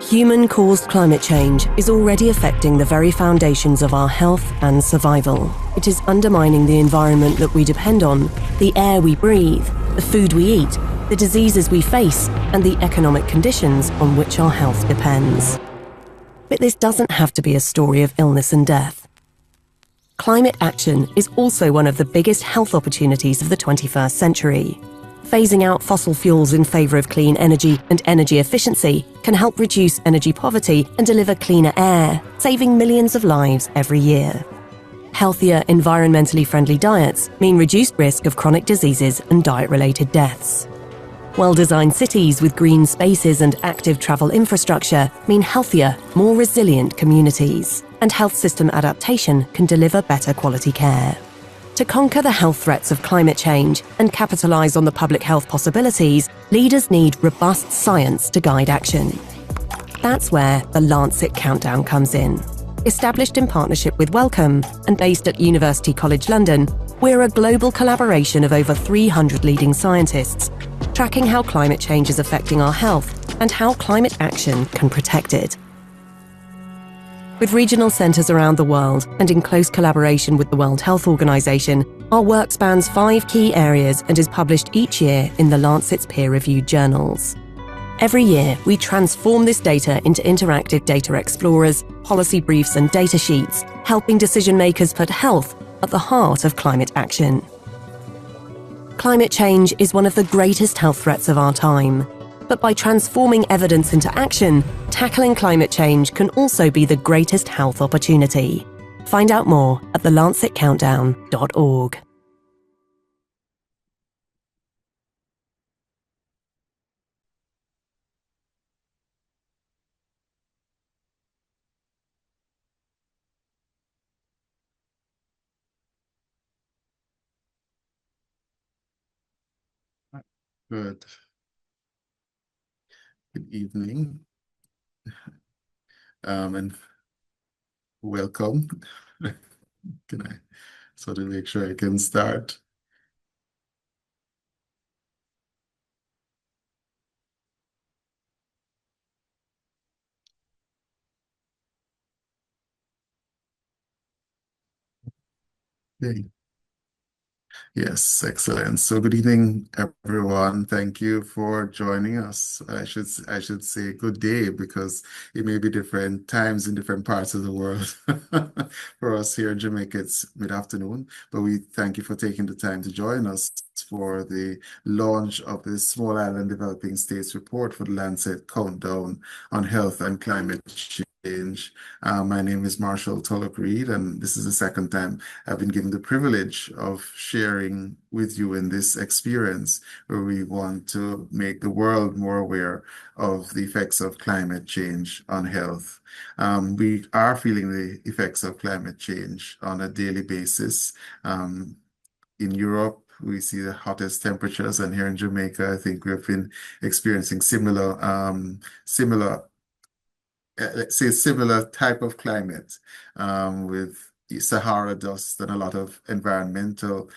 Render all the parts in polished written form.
Human-caused climate change is already affecting the very foundations of our health and survival. It is undermining the environment that we depend on, the air we breathe, the food we eat, the diseases we face, and the economic conditions on which our health depends. But this doesn't have to be a story of illness and death. Climate action is also one of the biggest health opportunities of the 21st century. Phasing out fossil fuels in favour of clean energy and energy efficiency can help reduce energy poverty and deliver cleaner air, saving millions of lives every year. Healthier, environmentally friendly diets mean reduced risk of chronic diseases and diet-related deaths. Well-designed cities with green spaces and active travel infrastructure mean healthier, more resilient communities. And health system adaptation can deliver better quality care. To conquer the health threats of climate change and capitalise on the public health possibilities, leaders need robust science to guide action. That's where the Lancet Countdown comes in. Established in partnership with Wellcome and based at University College London, we're a global collaboration of over 300 leading scientists, tracking how climate change is affecting our health and how climate action can protect it. With regional centres around the world and in close collaboration with the World Health Organization, our work spans 5 key areas and is published each year in the Lancet's peer-reviewed journals. Every year, we transform this data into interactive data explorers, policy briefs and data sheets, helping decision-makers put health at the heart of climate action. Climate change is one of the greatest health threats of our time. But by transforming evidence into action, tackling climate change can also be the greatest health opportunity. Find out more at thelancetcountdown.org. Good. Good evening, and welcome. Can I sort of make sure I can start? Okay. Yes, excellent. So good evening, everyone. Thank you for joining us. I should say good day because it may be different times in different parts of the world. For us here in Jamaica, it's mid-afternoon, but we thank you for taking the time to join us for the launch of the Small Island Developing States report for the Lancet Countdown on Health and Climate Change. My name is Marshall Tulloch Reed, and this is the second time I've been given the privilege of sharing with you in this experience where we want to make the world more aware of the effects of climate change on health. We are feeling the effects of climate change on a daily basis. In Europe, we see the hottest temperatures, and here in Jamaica, I think we've been experiencing let's say similar type of climate with Sahara dust and a lot of environmental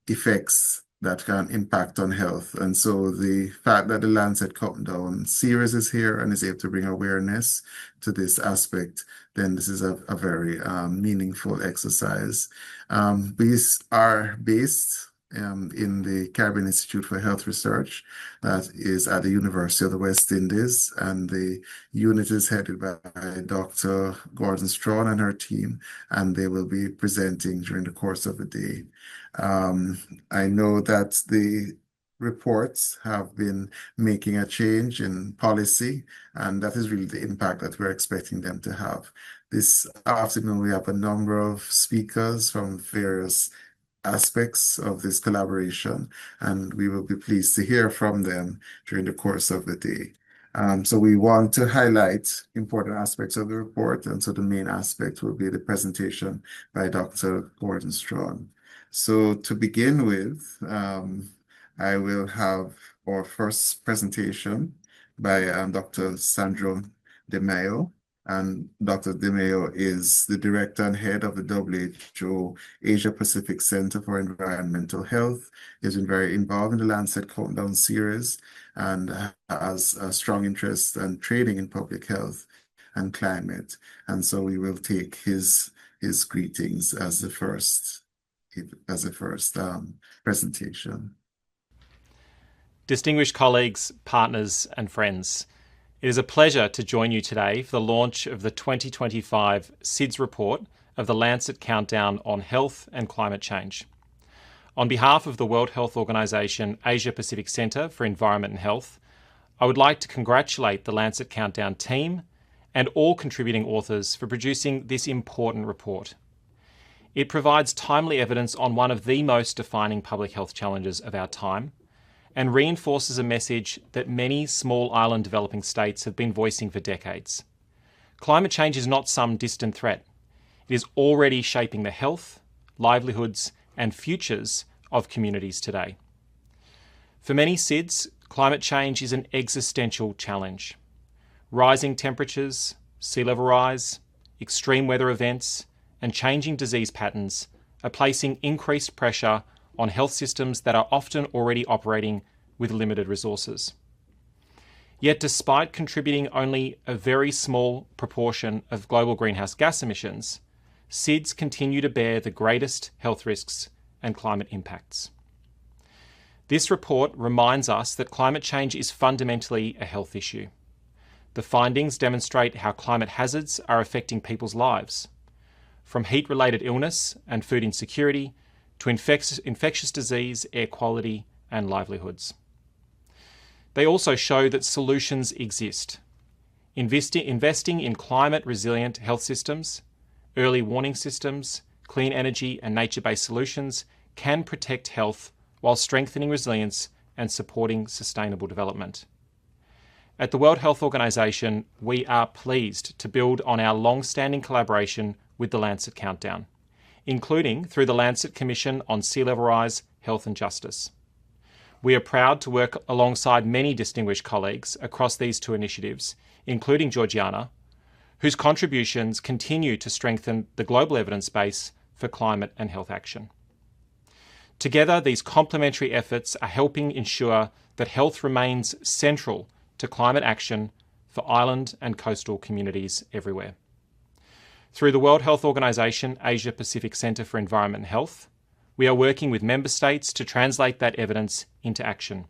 effects that can impact on health. And so the fact that the Lancet Countdown series is here and is able to bring awareness to this aspect, then this is a very meaningful exercise. We are based in the Caribbean Institute for Health Research that is at the University of the West Indies, and the unit is headed by Dr. Gordon-Strachan and her team, and they will be presenting during the course of the day. I know that the reports have been making a change in policy, and that is really the impact that we're expecting them to have. This afternoon, we have a number of speakers from various aspects of this collaboration, and we will be pleased to hear from them during the course of the day. So we want to highlight important aspects of the report, and so the main aspect will be the presentation by Dr. Gordon-Strachan. So to begin with, I will have our first presentation by Dr. Sandro Demaio, And Dr. Demaio is the director and head of the WHO Asia Pacific Center for Environmental Health. He's been very involved in the Lancet Countdown series and has a strong interest and training in public health and climate. And so we will take his greetings as the first presentation. Distinguished colleagues, partners, and friends, it is a pleasure to join you today for the launch of the 2025 SIDS report of the Lancet Countdown on Health and Climate Change. On behalf of the World Health Organization Asia Pacific Center for Environment and Health, I would like to congratulate the Lancet Countdown team and all contributing authors for producing this important report. It provides timely evidence on one of the most defining public health challenges of our time and reinforces a message that many small island developing states have been voicing for decades. Climate change is not some distant threat. It is already shaping the health, livelihoods, and futures of communities today. For many SIDS, climate change is an existential challenge. Rising temperatures, sea level rise, extreme weather events, and changing disease patterns are placing increased pressure on health systems that are often already operating with limited resources. Yet despite contributing only a very small proportion of global greenhouse gas emissions, SIDS continue to bear the greatest health risks and climate impacts. This report reminds us that climate change is fundamentally a health issue. The findings demonstrate how climate hazards are affecting people's lives, from heat-related illness and food insecurity to infectious disease, air quality, and livelihoods. They also show that solutions exist. Investing in climate-resilient health systems, early warning systems, clean energy, and nature-based solutions can protect health while strengthening resilience and supporting sustainable development. At the World Health Organization, we are pleased to build on our long-standing collaboration with the Lancet Countdown, including through the Lancet Commission on Sea Level Rise, Health and Justice. We are proud to work alongside many distinguished colleagues across these two initiatives, including Georgiana, whose contributions continue to strengthen the global evidence base for climate and health action. Together, these complementary efforts are helping ensure that health remains central to climate action for island and coastal communities everywhere. Through the World Health Organization Asia Pacific Center for Environment and Health, we are working with member states to translate that evidence into action.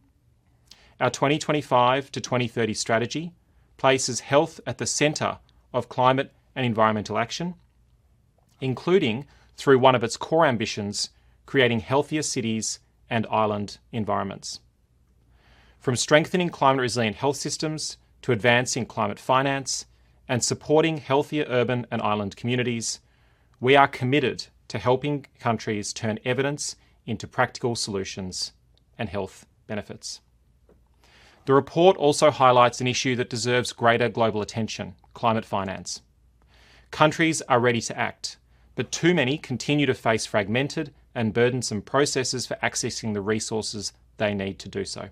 Our 2025 to 2030 strategy places health at the center of climate and environmental action, including through one of its core ambitions, creating healthier cities and island environments. From strengthening climate-resilient health systems to advancing climate finance and supporting healthier urban and island communities, we are committed to helping countries turn evidence into practical solutions and health benefits. The report also highlights an issue that deserves greater global attention: climate finance. Countries are ready to act, but too many continue to face fragmented and burdensome processes for accessing the resources they need to do so.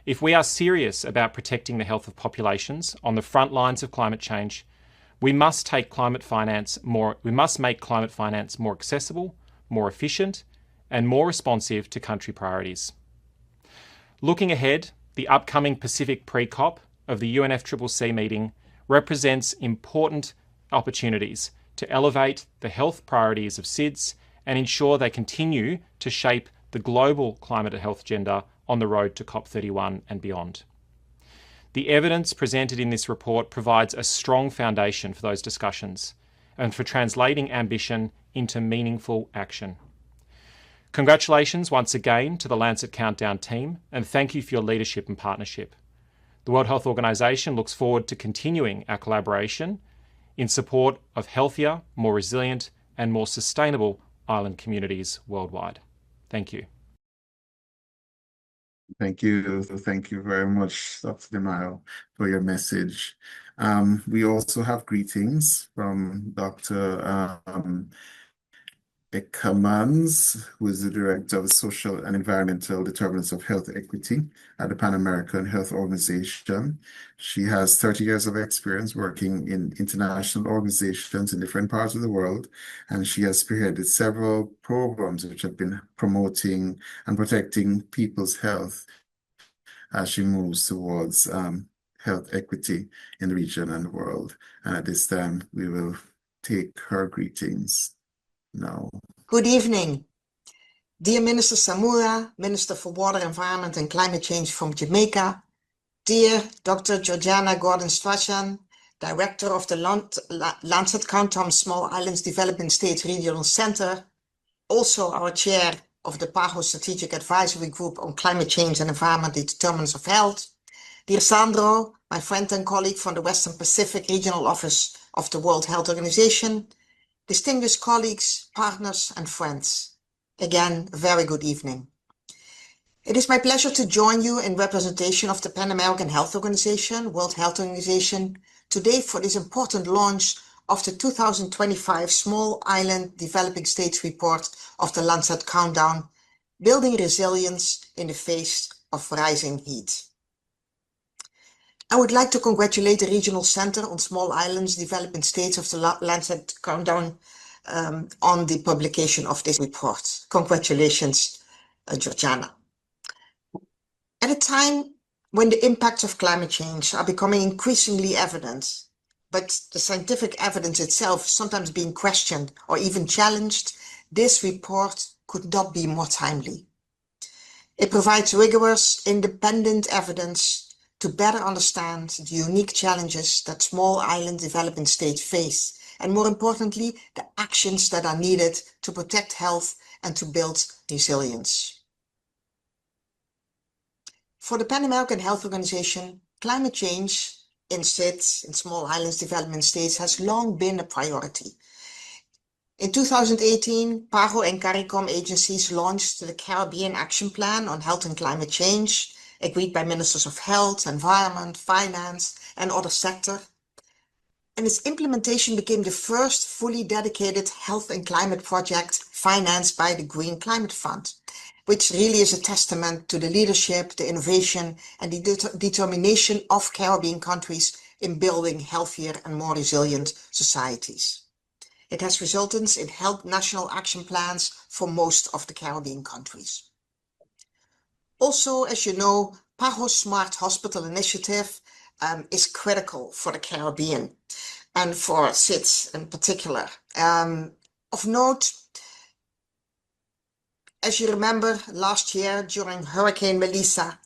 If we are serious about protecting the health of populations on the front lines of climate change, we must make climate finance more accessible, more efficient, and more responsive to country priorities. Looking ahead, the upcoming Pacific Pre-COP of the UNFCCC meeting represents important opportunities to elevate the health priorities of SIDS and ensure they continue to shape the global climate and health agenda on the road to COP31 and beyond. The evidence presented in this report provides a strong foundation for those discussions and for translating ambition into meaningful action. Congratulations once again to the Lancet Countdown team, and thank you for your leadership and partnership. The World Health Organization looks forward to continuing our collaboration in support of healthier, more resilient, and more sustainable island communities worldwide. Thank you. Thank you. Thank you very much, Dr. Demaio, for your message. We also have greetings from Dr. Eijkemans, who is the Director of Social and Environmental Determinants of Health Equity at the Pan American Health Organization. She has 30 years of experience working in international organizations in different parts of the world, and she has spearheaded several programs which have been promoting and protecting people's health as she moves towards health equity in the region and the world. And at this time, we will take her greetings now. Good evening. Dear Minister Samura, Minister for Water, Environment and Climate Change from Jamaica, dear Dr. Georgiana Gordon-Strachan, Director of the Lancet Countdown Small Islands Developing States Regional Center, also our Chair of the PAHO Strategic Advisory Group on Climate Change and Environmental Determinants of Health, dear Sandro, my friend and colleague from the Western Pacific Regional Office of the World Health Organization, distinguished colleagues, partners and friends. Again, a very good evening. It is my pleasure to join you in representation of the Pan American Health Organization, World Health Organization, today for this important launch of the 2025 Small Island Developing States Report of the Lancet Countdown, Building Resilience in the Face of Rising Heat. I would like to congratulate the Regional Center on Small Islands Developing States of the Lancet Countdown on the publication of this report. Congratulations, Georgiana. At a time when the impacts of climate change are becoming increasingly evident, but the scientific evidence itself is sometimes being questioned or even challenged, this report could not be more timely. It provides rigorous, independent evidence to better understand the unique challenges that small island developing states face, and more importantly, the actions that are needed to protect health and to build resilience. For the Pan American Health Organization, climate change in SIDS, in small islands development states, has long been a priority. In 2018, PAHO and CARICOM agencies launched the Caribbean Action Plan on Health and Climate Change, agreed by Ministers of Health, Environment, Finance, and other sectors. And its implementation became the first fully dedicated health and climate project financed by the Green Climate Fund, which really is a testament to the leadership, the innovation, and the determination of Caribbean countries in building healthier and more resilient societies. It has resulted in health national action plans for most of the Caribbean countries. Also, as you know, PAHO's Smart Hospital Initiative is critical for the Caribbean and for SIDS in particular. Of note, as you remember, last year during Hurricane Melissa,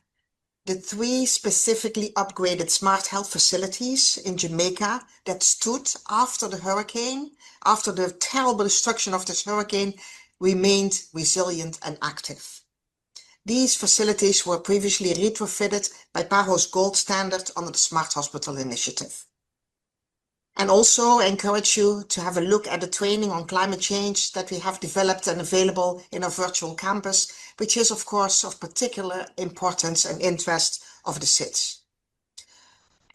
the 3 specifically upgraded smart health facilities in Jamaica that stood after the hurricane, after the terrible destruction of this hurricane, remained resilient and active. These facilities were previously retrofitted by PAHO's gold standard under the Smart Hospital Initiative. And also I encourage you to have a look at the training on climate change that we have developed and available in our virtual campus, which is of course of particular importance and interest of the SIDS.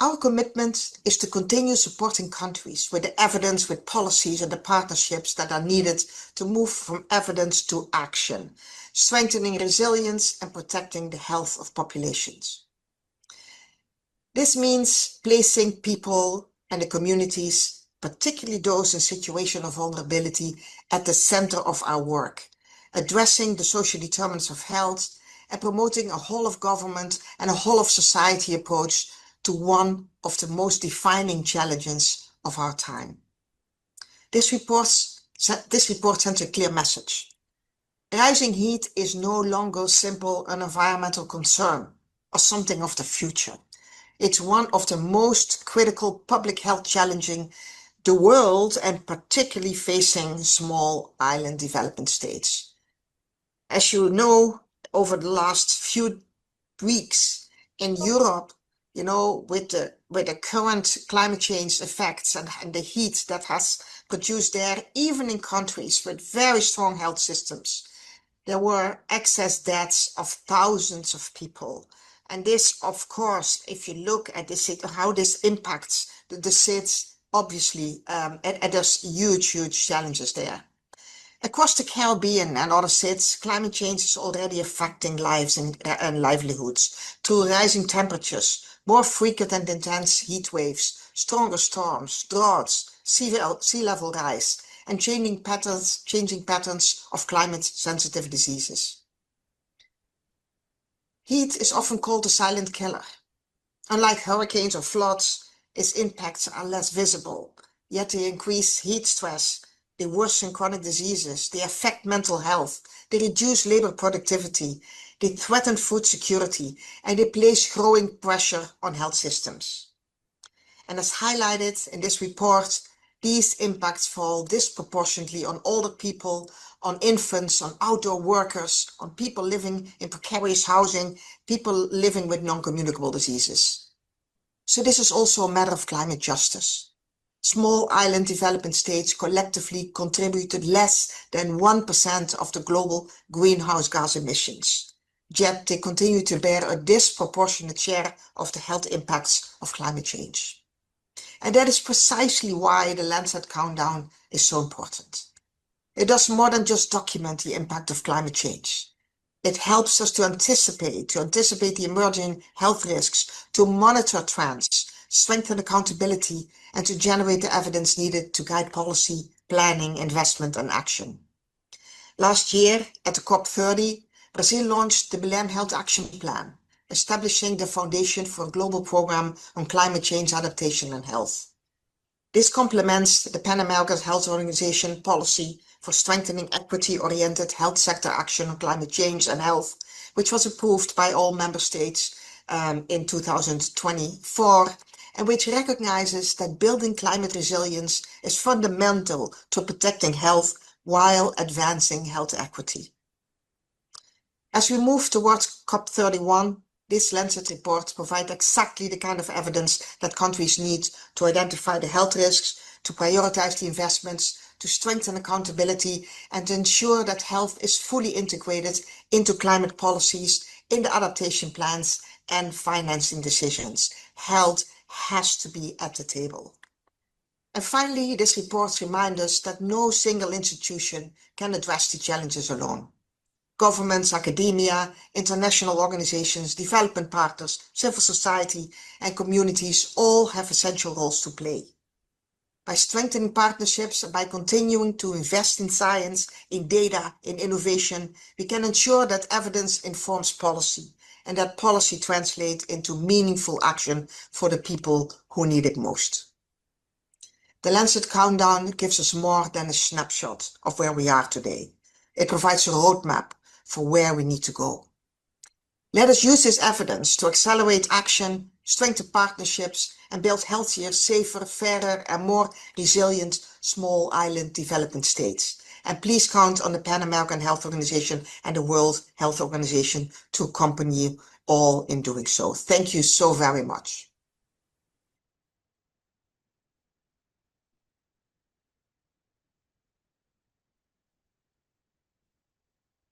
Our commitment is to continue supporting countries with the evidence, with policies and the partnerships that are needed to move from evidence to action, strengthening resilience and protecting the health of populations. This means placing people and the communities, particularly those in situation of vulnerability, at the center of our work, addressing the social determinants of health and promoting a whole of government and a whole of society approach to one of the most defining challenges of our time. This report sends a clear message. Rising heat is no longer simply an environmental concern or something of the future. It's one of the most critical public health challenging the world and particularly facing small island developing states. As you know, over the last few weeks in Europe, you know, with the current climate change effects and the heat that has produced there, even in countries with very strong health systems, there were excess deaths of thousands of people. And this, of course, if you look at this, how this impacts the SIDS, obviously, and there's huge challenges there. Across the Caribbean and other states, climate change is already affecting lives and livelihoods through rising temperatures, more frequent and intense heat waves, stronger storms, droughts, sea level rise, and changing patterns of climate-sensitive diseases. Heat is often called the silent killer. Unlike hurricanes or floods, its impacts are less visible, yet they increase heat stress, they worsen chronic diseases, they affect mental health, they reduce labor productivity, they threaten food security, and they place growing pressure on health systems. And as highlighted in this report, these impacts fall disproportionately on older people, on infants, on outdoor workers, on people living in precarious housing, people living with non-communicable diseases. So this is also a matter of climate justice. Small island developing states collectively contributed less than 1% of the global greenhouse gas emissions, yet they continue to bear a disproportionate share of the health impacts of climate change. And that is precisely why the Lancet Countdown is so important. It does more than just document the impact of climate change. It helps us to anticipate the emerging health risks, to monitor trends, strengthen accountability, and to generate the evidence needed to guide policy, planning, investment, and action. Last year, at the COP30, Brazil launched the Belém Health Action Plan, establishing the foundation for a global program on climate change adaptation and health. This complements the Pan American Health Organization policy for strengthening equity-oriented health sector action on climate change and health, which was approved by all member states in 2024, and which recognizes that building climate resilience is fundamental to protecting health while advancing health equity. As we move towards COP31, this Lancet report provides exactly the kind of evidence that countries need to identify the health risks, to prioritize the investments, to strengthen accountability, and to ensure that health is fully integrated into climate policies, in the adaptation plans, and financing decisions. Health has to be at the table. And finally, this report reminds us that no single institution can address the challenges alone. Governments, academia, international organizations, development partners, civil society, and communities all have essential roles to play. By strengthening partnerships and by continuing to invest in science, in data, in innovation, we can ensure that evidence informs policy and that policy translates into meaningful action for the people who need it most. The Lancet Countdown gives us more than a snapshot of where we are today. It provides a roadmap for where we need to go. Let us use this evidence to accelerate action, strengthen partnerships, and build healthier, safer, fairer, and more resilient small island developing states. And please count on the Pan American Health Organization and the World Health Organization to accompany you all in doing so. Thank you so very much.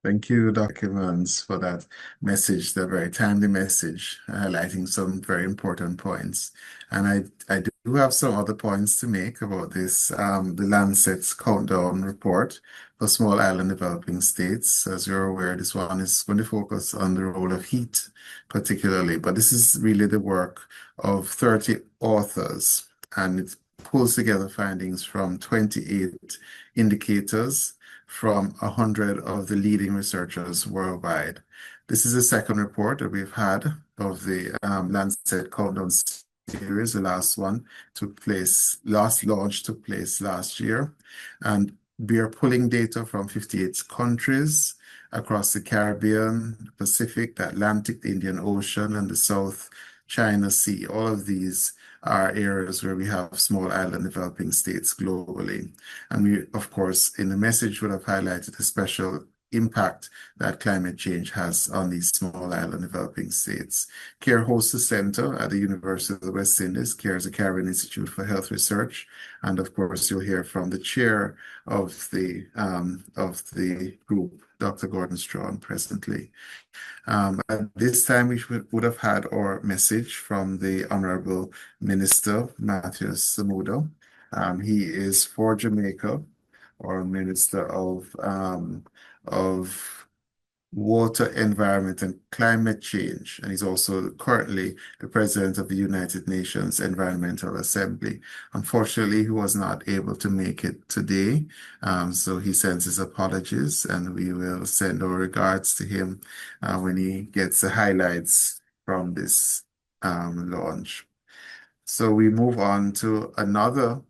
Thank you, Dr. Eijkemans, for that message, the very timely message, highlighting some very important points. And I do have some other points to make about this, the Lancet's Countdown report for small island developing states. As you're aware, this one is going to focus on the role of heat, particularly, but this is really the work of 30 authors, and it pulls together findings from 28 indicators from 100 of the leading researchers worldwide. This is the second report that we've had of the Lancet Countdown series. The last one launch took place last year. And we are pulling data from 58 countries across the Caribbean, Pacific, the Atlantic, the Indian Ocean, and the South China Sea. All of these are areas where we have small island developing states globally. And we, of course, in the message would have highlighted the special impact that climate change has on these small island developing states. CARE hosts a center at the University of the West Indies. CARE is a Caribbean Institute for Health Research. And of course, you'll hear from the chair of the group, Dr. Gordon-Strachan, presently. At this time, we would have had our message from the Honorable Minister, Matthew Samudo. He is for Jamaica, our Minister of Water, Environment, and Climate Change, and he's also currently the President of the United Nations Environmental Assembly. Unfortunately, he was not able to make it today, so he sends his apologies, and we will send our regards to him when he gets the highlights from this launch. So we move on to another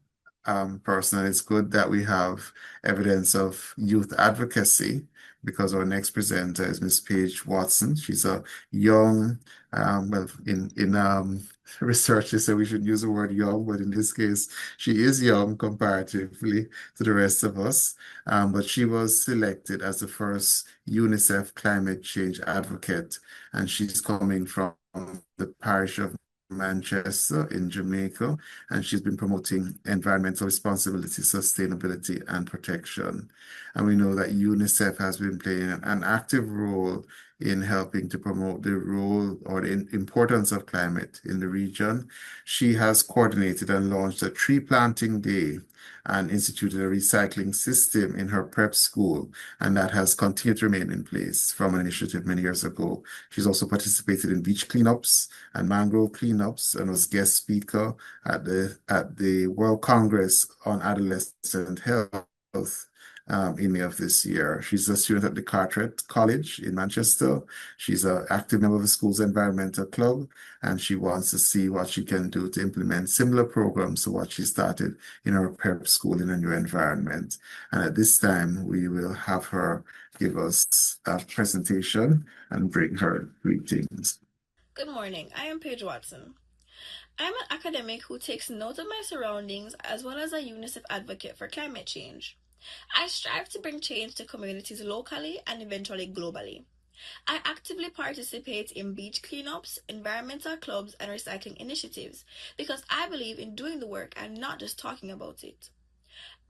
person, and it's good that we have evidence of youth advocacy because our next presenter is Miss Paige Watson. She's a young, well, in research they say we should use the word young, but in this case, she is young comparatively to the rest of us. But she was selected as the first UNICEF climate change advocate, and she's coming from the parish of Manchester in Jamaica, and she's been promoting environmental responsibility, sustainability, and protection. And we know that UNICEF has been playing an active role in helping to promote the role or the importance of climate in the region. She has coordinated and launched a tree planting day and instituted a recycling system in her prep school, and that has continued to remain in place from an initiative many years ago. She's also participated in beach cleanups and mangrove cleanups and was guest speaker at the World Congress on Adolescent Health in May of this year. She's a student at the Carteret College in Manchester. She's an active member of the school's environmental club, and she wants to see what she can do to implement similar programs to what she started in her prep school in a new environment. And at this time, we will have her give us a presentation and bring her greetings. Good morning. I am Paige Watson. I'm an academic who takes note of my surroundings as well as a UNICEF advocate for climate change. I strive to bring change to communities locally and eventually globally. I actively participate in beach cleanups, environmental clubs, and recycling initiatives because I believe in doing the work and not just talking about it.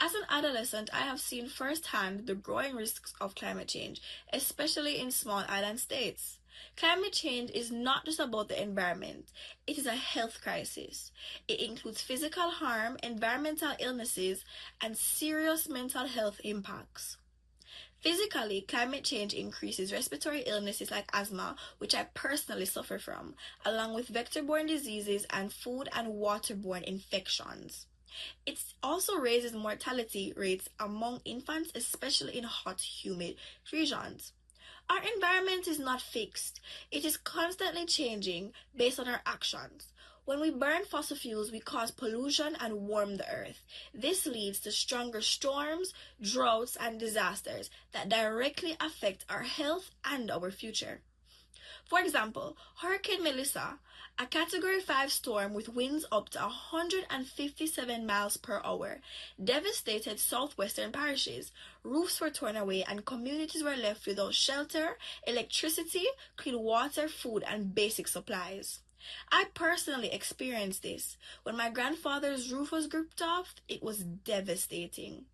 As an adolescent, I have seen firsthand the growing risks of climate change, especially in small island states. Climate change is not just about the environment, it is a health crisis. It includes physical harm, environmental illnesses, and serious mental health impacts. Physically, climate change increases respiratory illnesses like asthma, which I personally suffer from, along with vector-borne diseases and food and waterborne infections. It also raises mortality rates among infants, especially in hot, humid regions. Our environment is not fixed. It is constantly changing based on our actions. When we burn fossil fuels, we cause pollution and warm the earth. This leads to stronger storms, droughts, and disasters that directly affect our health and our future. For example, Hurricane Melissa, a Category 5 storm with winds up to 157 miles per hour, devastated southwestern parishes. Roofs were torn away and communities were left without shelter, electricity, clean water, food, and basic supplies. I personally experienced this. When my grandfather's roof was ripped off, it was devastating.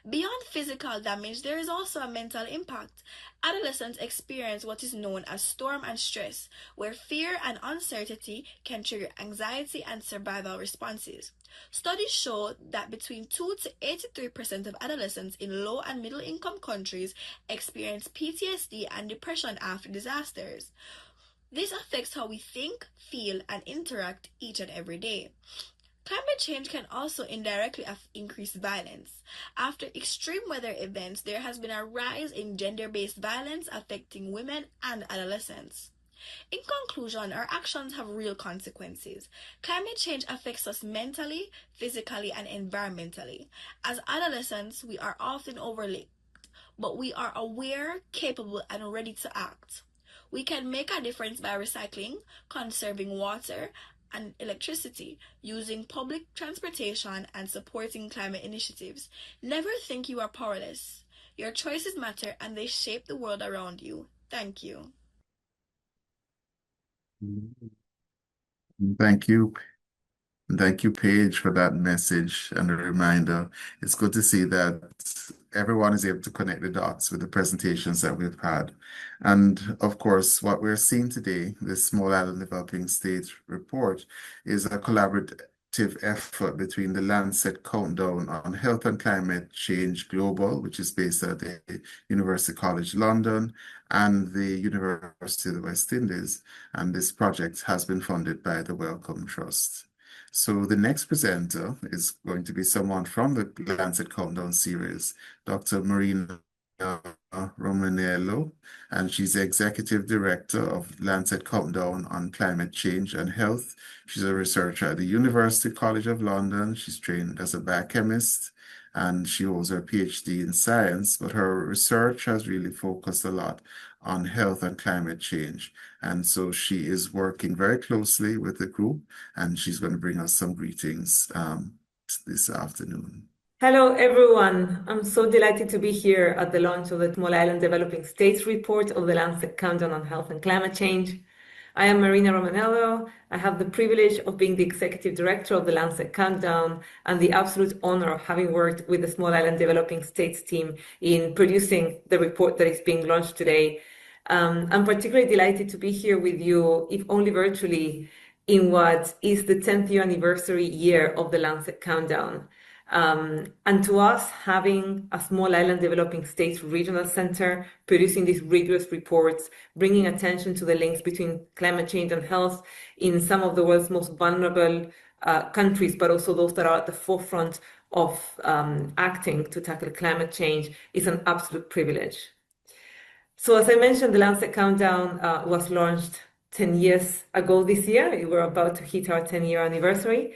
Beyond physical damage, there is also a mental impact. Adolescents experience what is known as storm and stress, where fear and uncertainty can trigger anxiety and survival responses. Studies show that between 2 to 83% of adolescents in low and middle income countries experience PTSD and depression after disasters. This affects how we think, feel, and interact each and every day. Climate change can also indirectly increase violence. After extreme weather events, there has been a rise in gender-based violence affecting women and adolescents. In conclusion, our actions have real consequences. Climate change affects us mentally, physically, and environmentally. As adolescents, we are often overlooked, but we are aware, capable, and ready to act. We can make a difference by recycling, conserving water and electricity, using public transportation, and supporting climate initiatives. Never think you are powerless. Your choices matter and they shape the world around you. Thank you. Thank you. Thank you, Paige, for that message and a reminder. It's good to see that everyone is able to connect the dots with the presentations that we've had. And of course, what we're seeing today, this Small Island Developing State report, is a collaborative effort between the Lancet Countdown on Health and Climate Change Global, which is based at the University College London, and the University of the West Indies. And this project has been funded by the Wellcome Trust. So the next presenter is going to be someone from the Lancet Countdown series, Dr. Marina Romanello, and she's the Executive Director of Lancet Countdown on Climate Change and Health. She's a researcher at the University College of London. She's trained as a biochemist, and she holds her PhD in science, but her research has really focused a lot on health and climate change. And so she is working very closely with the group, and she's going to bring us some greetings this afternoon. Hello, everyone. I'm so delighted to be here at the launch of the Small Island Developing States report of the Lancet Countdown on Health and Climate Change. I am Marina Romanello. I have the privilege of being the Executive Director of the Lancet Countdown and the absolute honor of having worked with the Small Island Developing States team in producing the report that is being launched today. I'm particularly delighted to be here with you, if only virtually, in what is the 10th year anniversary year of the Lancet Countdown. And to us, having a Small Island Developing States Regional Center producing these rigorous reports, bringing attention to the links between climate change and health in some of the world's most vulnerable countries, but also those that are at the forefront of acting to tackle climate change, is an absolute privilege. So as I mentioned, the Lancet Countdown was launched 10 years ago this year. We're about to hit our 10-year anniversary.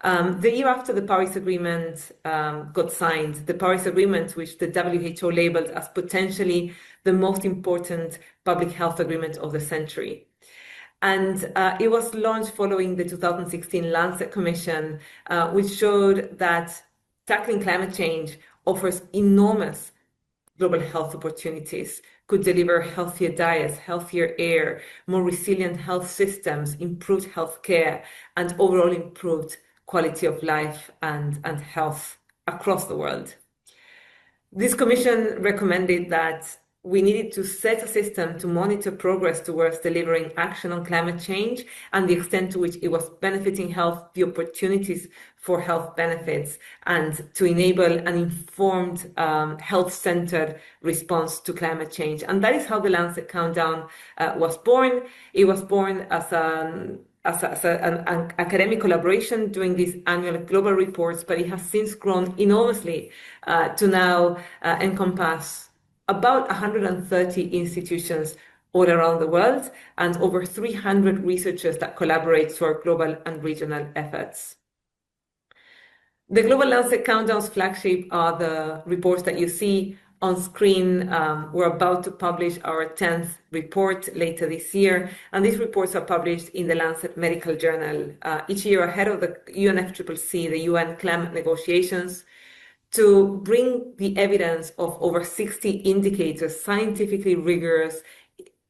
The year after the Paris Agreement got signed, the Paris Agreement, which the WHO labeled as potentially the most important public health agreement of the century. And it was launched following the 2016 Lancet Commission, which showed that tackling climate change offers enormous global health opportunities, could deliver healthier diets, healthier air, more resilient health systems, improved health care, and overall improved quality of life and health across the world. This commission recommended that we needed to set a system to monitor progress towards delivering action on climate change and the extent to which it was benefiting health, the opportunities for health benefits, and to enable an informed, health-centered response to climate change. And that is how the Lancet Countdown was born. It was born as an academic collaboration doing these annual global reports, but it has since grown enormously to now encompass about 130 institutions all around the world and over 300 researchers that collaborate to our global and regional efforts. The Global Lancet Countdown's flagship are the reports that you see on screen. We're about to publish our 10th report later this year, and these reports are published in the Lancet Medical Journal each year ahead of the UNFCCC, the UN climate negotiations, to bring the evidence of over 60 indicators, scientifically rigorous,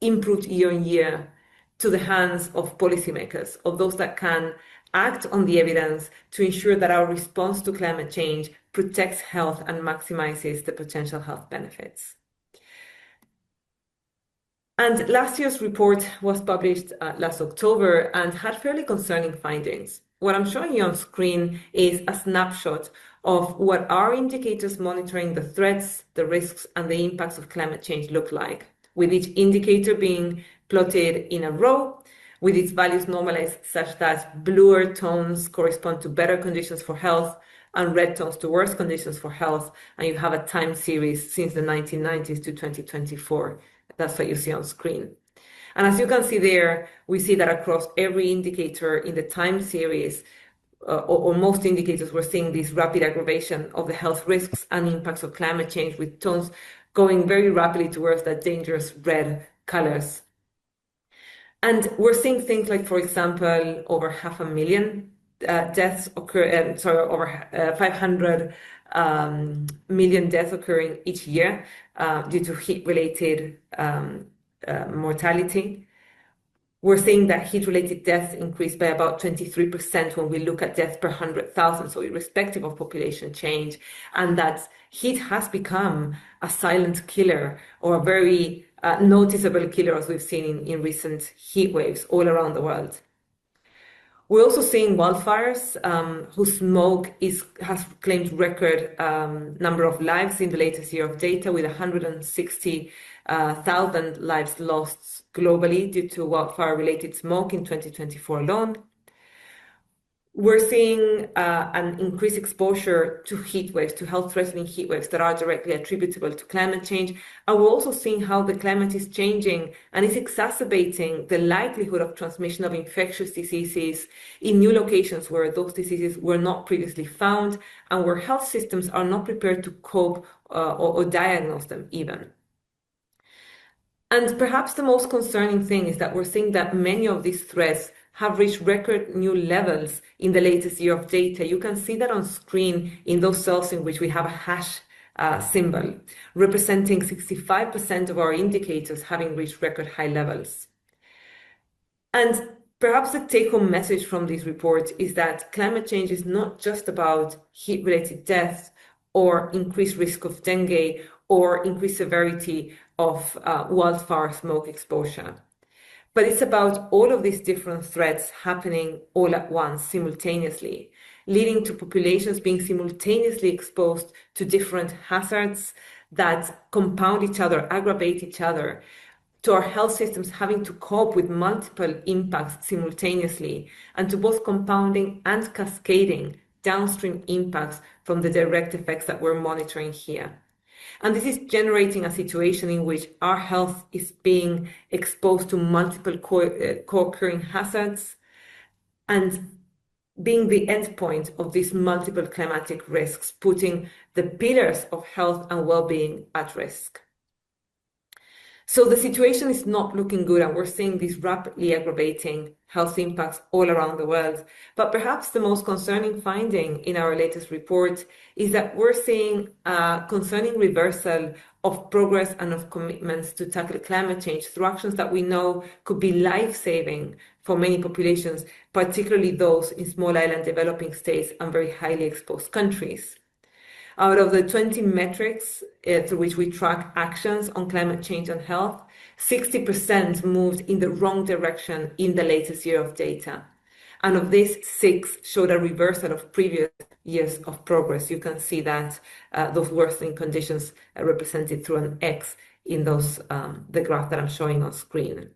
improved year on year, to the hands of policymakers, of those that can act on the evidence to ensure that our response to climate change protects health and maximizes the potential health benefits. And last year's report was published last October and had fairly concerning findings. What I'm showing you on screen is a snapshot of what our indicators monitoring the threats, the risks, and the impacts of climate change look like, with each indicator being plotted in a row, with its values normalized such that bluer tones correspond to better conditions for health and red tones to worse conditions for health, and you have a time series since the 1990s to 2024. That's what you see on screen. And as you can see there, we see that across every indicator in the time series, or most indicators, we're seeing this rapid aggravation of the health risks and impacts of climate change, with tones going very rapidly towards that dangerous red colors. And we're seeing things like, for example, over 500,000 deaths occur, over 500 million deaths occurring each year due to heat-related mortality. We're seeing that heat-related deaths increased by about 23% when we look at deaths per 100,000, so irrespective of population change, and that heat has become a silent killer, or a very noticeable killer, as we've seen in recent heat waves all around the world. We're also seeing wildfires whose smoke has claimed record number of lives in the latest year of data, with 160,000 lives lost globally due to wildfire-related smoke in 2024 alone. We're seeing an increased exposure to heat waves, to health-threatening heat waves that are directly attributable to climate change. And we're also seeing how the climate is changing and is exacerbating the likelihood of transmission of infectious diseases in new locations where those diseases were not previously found and where health systems are not prepared to cope or diagnose them even. And perhaps the most concerning thing is that we're seeing that many of these threats have reached record new levels in the latest year of data. You can see that on screen in those cells in which we have a hash symbol, representing 65% of our indicators having reached record high levels. And perhaps the take-home message from this report is that climate change is not just about heat-related deaths or increased risk of dengue or increased severity of wildfire smoke exposure. But it's about all of these different threats happening all at once, simultaneously, leading to populations being simultaneously exposed to different hazards that compound each other, aggravate each other, to our health systems having to cope with multiple impacts simultaneously, and to both compounding and cascading downstream impacts from the direct effects that we're monitoring here. And this is generating a situation in which our health is being exposed to multiple co-occurring hazards and being the endpoint of these multiple climatic risks, putting the pillars of health and well-being at risk. So the situation is not looking good, and we're seeing these rapidly aggravating health impacts all around the world. But perhaps the most concerning finding in our latest report is that we're seeing a concerning reversal of progress and of commitments to tackle climate change through actions that we know could be life-saving for many populations, particularly those in small island developing states and very highly exposed countries. Out of the 20 metrics through which we track actions on climate change and health, 60% moved in the wrong direction in the latest year of data. And of this, 6 showed a reversal of previous years of progress. You can see that those worsening conditions are represented through an X in those the graph that I'm showing on screen.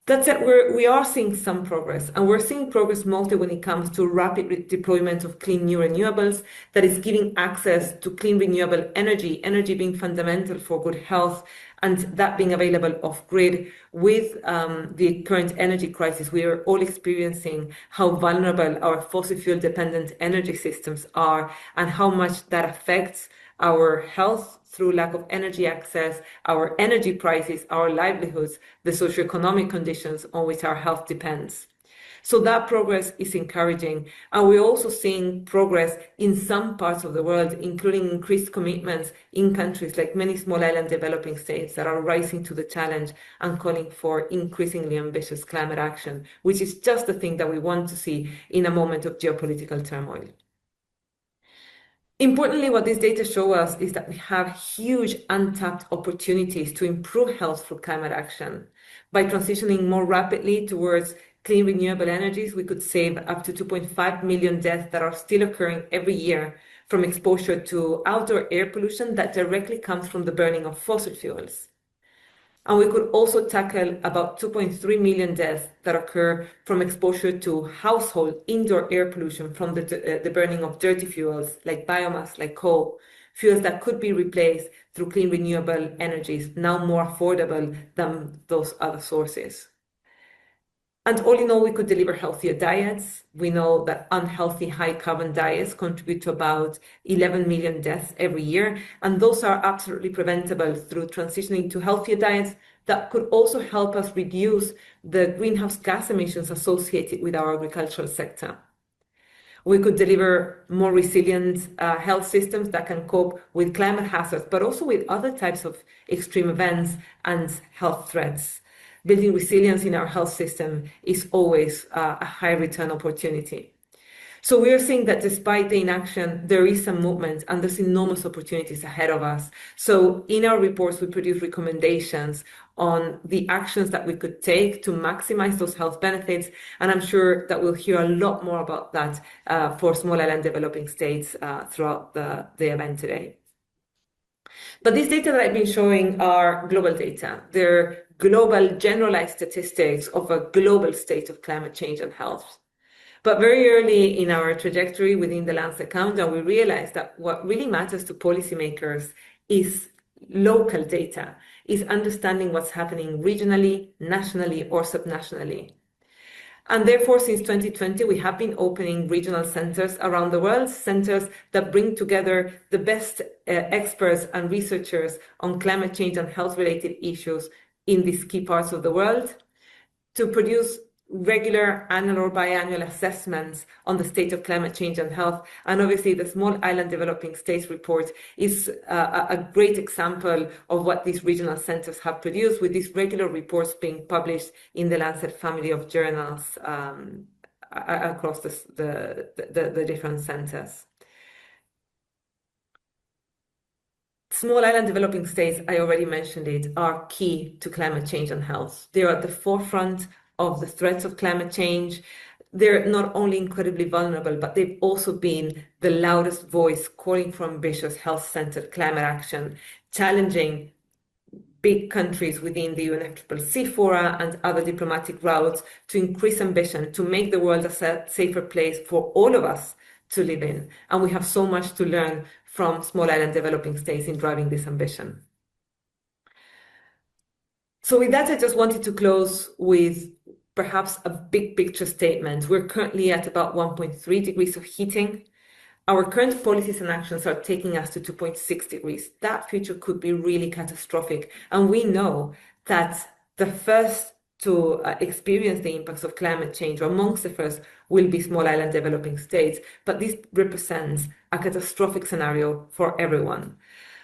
That said, we are seeing some progress, and we're seeing progress mostly when it comes to rapid deployment of clean new renewables that is giving access to clean renewable energy, energy being fundamental for good health, and that being available off-grid. With the current energy crisis, we are all experiencing how vulnerable our fossil fuel-dependent energy systems are and how much that affects our health through lack of energy access, our energy prices, our livelihoods, the socioeconomic conditions on which our health depends. So that progress is encouraging. And we're also seeing progress in some parts of the world, including increased commitments in countries like many small island developing states that are rising to the challenge and calling for increasingly ambitious climate action, which is just the thing that we want to see in a moment of geopolitical turmoil. Importantly, what these data show us is that we have huge untapped opportunities to improve health through climate action. By transitioning more rapidly towards clean renewable energies, we could save up to 2.5 million deaths that are still occurring every year from exposure to outdoor air pollution that directly comes from the burning of fossil fuels. And we could also tackle about 2.3 million deaths that occur from exposure to household indoor air pollution from the burning of dirty fuels like biomass, like coal, fuels that could be replaced through clean renewable energies, now more affordable than those other sources. And all in all, we could deliver healthier diets. We know that unhealthy high-carbon diets contribute to about 11 million deaths every year, and those are absolutely preventable through transitioning to healthier diets that could also help us reduce the greenhouse gas emissions associated with our agricultural sector. We could deliver more resilient health systems that can cope with climate hazards, but also with other types of extreme events and health threats. Building resilience in our health system is always a high return opportunity. So we are seeing that despite the inaction, there is some movement and there's enormous opportunities ahead of us. So in our reports, we produce recommendations on the actions that we could take to maximize those health benefits. And I'm sure that we'll hear a lot more about that for small island developing states throughout the event today. But these data that I've been showing are global data. They're global generalized statistics of a global state of climate change and health. But very early in our trajectory within the Lancet Countdown, we realized that what really matters to policymakers is local data, is understanding what's happening regionally, nationally, or subnationally. And therefore, since 2020, we have been opening regional centers around the world, centers that bring together the best experts and researchers on climate change and health-related issues in these key parts of the world to produce regular annual or biannual assessments on the state of climate change and health. And obviously the Small Island Developing States report is a great example of what these regional centers have produced, with these regular reports being published in the Lancet family of journals across the different centers. Small island developing states, I already mentioned it, are key to climate change and health. They are at the forefront of the threats of climate change. They're not only incredibly vulnerable, but they've also been the loudest voice calling for ambitious health-centered climate action, challenging big countries within the UNFCCC fora and other diplomatic routes to increase ambition, to make the world a safer place for all of us to live in. And we have so much to learn from small island developing states in driving this ambition. So with that, I just wanted to close with perhaps a big picture statement. We're currently at about 1.3 degrees of heating. Our current policies and actions are taking us to 2.6 degrees. That future could be really catastrophic. And we know that the first to experience the impacts of climate change, or amongst the first, will be small island developing states. But this represents a catastrophic scenario for everyone.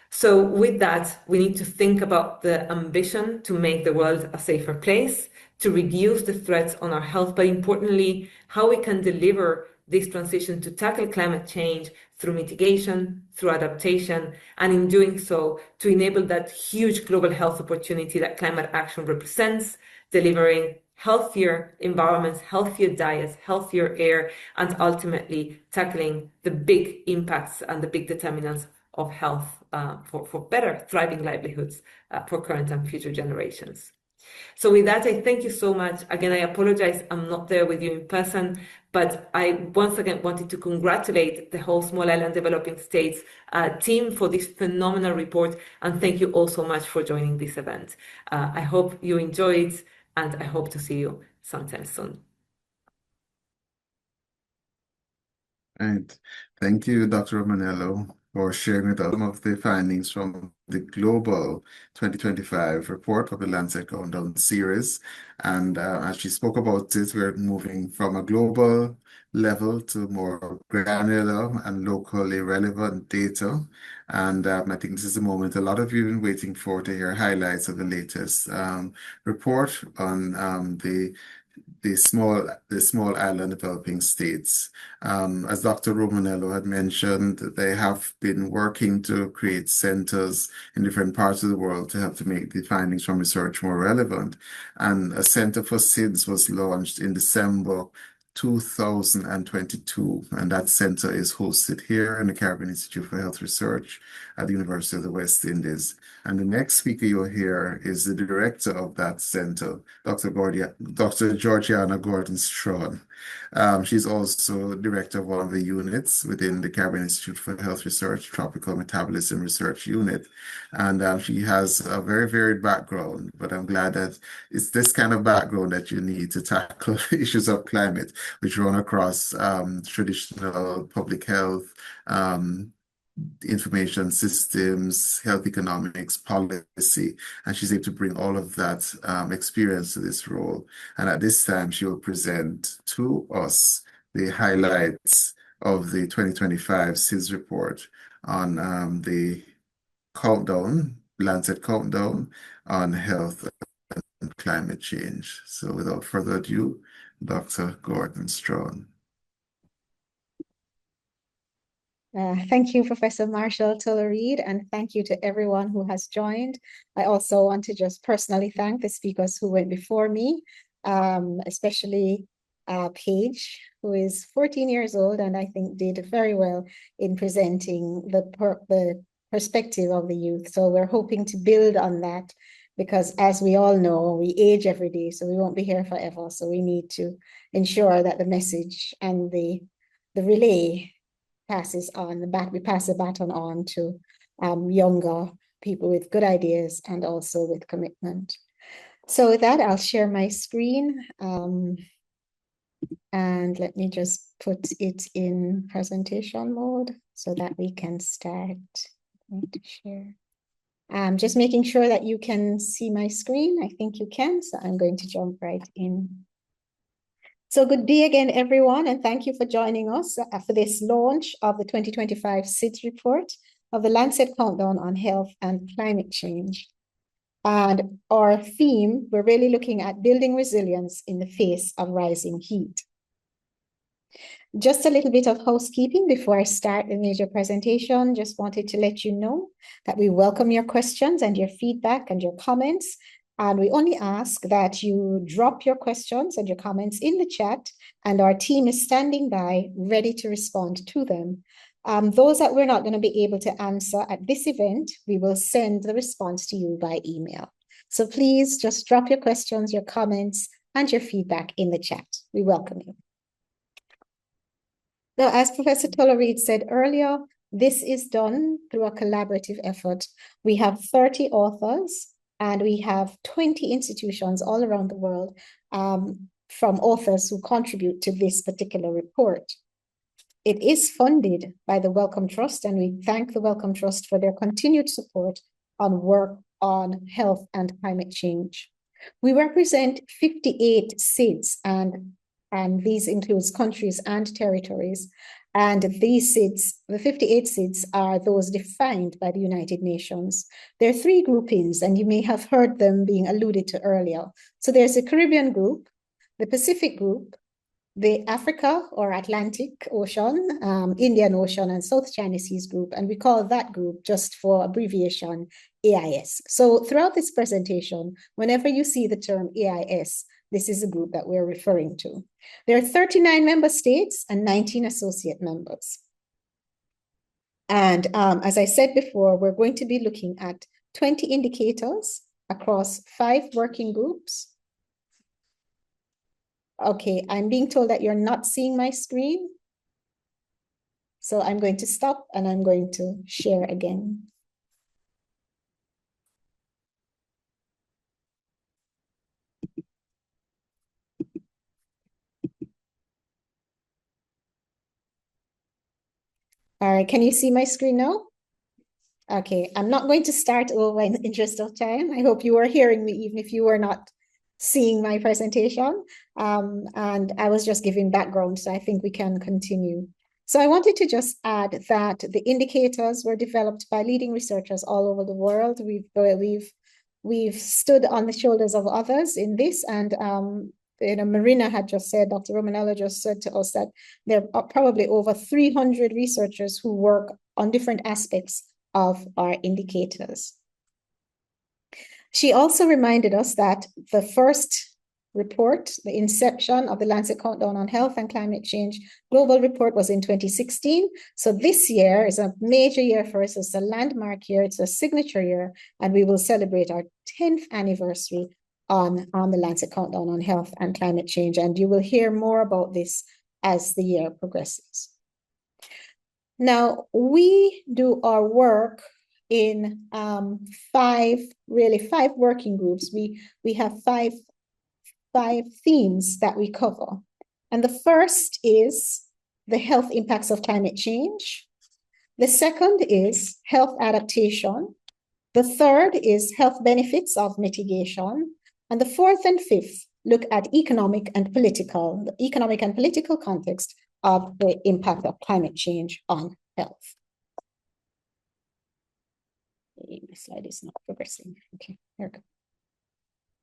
So with that, we need to think about the ambition to make the world a safer place, to reduce the threats on our health, but importantly, how we can deliver this transition to tackle climate change through mitigation, through adaptation, and in doing so, to enable that huge global health opportunity that climate action represents, delivering healthier environments, healthier diets, healthier air, and ultimately tackling the big impacts and the big determinants of health for better, thriving livelihoods for current and future generations. So with that, I thank you so much. Again, I apologize I'm not there with you in person, but I once again wanted to congratulate the whole Small Island Developing States team for this phenomenal report, and thank you all so much for joining this event. I hope you enjoy it, and I hope to see you sometime soon. Right. Thank you, Dr. Romanello, for sharing with us some of the findings from the global 2025 report of the Lancet Countdown series. And as she spoke about it, we're moving from a global level to more granular and locally relevant data. And I think this is the moment a lot of you have been waiting for, to hear highlights of the latest report on the small island developing states. As Dr. Romanello had mentioned, they have been working to create centers in different parts of the world to help to make the findings from research more relevant. And a Center for SIDS was launched in December 2022, and that center is hosted here in the Caribbean Institute for Health Research at the University of the West Indies. And the next speaker you'll hear is the director of that center, Dr. Georgiana Gordon-Strachan. She's also director of one of the units within the Caribbean Institute for Health Research, Tropical Metabolism Research Unit. And she has a very varied background, but I'm glad that it's this kind of background that you need to tackle issues of climate, which run across traditional public health, information systems, health economics, policy, and she's able to bring all of that experience to this role. And at this time, she will present to us the highlights of the 2025 SIDS report on the Lancet Countdown on health and climate change. So without further ado, Dr. Gordon-Strachan. Thank you, Professor Marshall Tuller-Reid, and thank you to everyone who has joined. I also want to just personally thank the speakers who went before me, especially Paige, who is 14 years old and I think did very well in presenting the perspective of the youth. So we're hoping to build on that because, as we all know, we age every day, so we won't be here forever. So we need to ensure that the message and the relay passes on, we pass the baton on to younger people with good ideas and also with commitment. So with that, I'll share my screen. And let me just put it in presentation mode so that we can start. I'm going to share. Just making sure that you can see my screen. I think you can, so I'm going to jump right in. So good day again, everyone, and thank you for joining us for this launch of the 2025 SIDS report of the Lancet Countdown on Health and Climate Change. And our theme, we're really looking at building resilience in the face of rising heat. Just a little bit of housekeeping before I start the major presentation. Just wanted to let you know that we welcome your questions and your feedback and your comments. And we only ask that you drop your questions and your comments in the chat, and our team is standing by ready to respond to them. Those that we're not going to be able to answer at this event, we will send the response to you by email. So please just drop your questions, your comments, and your feedback in the chat. We welcome you. Now, as Professor Tuller-Reid said earlier, this is done through a collaborative effort. We have 30 authors, and we have 20 institutions all around the world from authors who contribute to this particular report. It is funded by the Wellcome Trust, and we thank the Wellcome Trust for their continued support on work on health and climate change. We represent 58 SIDS, and these includes countries and territories. And these SIDS, the 58 SIDS, are those defined by the United Nations. There are 3 groupings, and you may have heard them being alluded to earlier. So there's the Caribbean group, the Pacific group, the Africa or Atlantic Ocean, Indian Ocean, and South China Seas group. And we call that group, just for abbreviation, AIS. So throughout this presentation, whenever you see the term AIS, this is the group that we're referring to. There are 39 member states and 19 associate members. And as I said before, we're going to be looking at 20 indicators across 5 working groups. Okay, I'm being told that you're not seeing my screen. So I'm going to stop and I'm going to share again. All right, can you see my screen now? Okay, I'm not going to start over in the interest of time. I hope you were hearing me even if you were not seeing my presentation. And I was just giving background, so I think we can continue. So I wanted to just add that the indicators were developed by leading researchers all over the world. We've stood on the shoulders of others in this, and Marina had just said, Dr. Romanello just said to us that there are probably over 300 researchers who work on different aspects of our indicators. She also reminded us that the first report, the inception of the Lancet Countdown on Health and Climate Change global report, was in 2016. So this year is a major year for us. It's a landmark year. It's a signature year, and we will celebrate our 10th anniversary on the Lancet Countdown on Health and Climate Change. And you will hear more about this as the year progresses. Now, we do our work in 5 working groups. We have five themes that we cover. And the first is the health impacts of climate change. The second is health adaptation. The third is health benefits of mitigation. And the fourth and fifth look at the economic and political context of the impact of climate change on health. My slide is not progressing. Okay, here we go.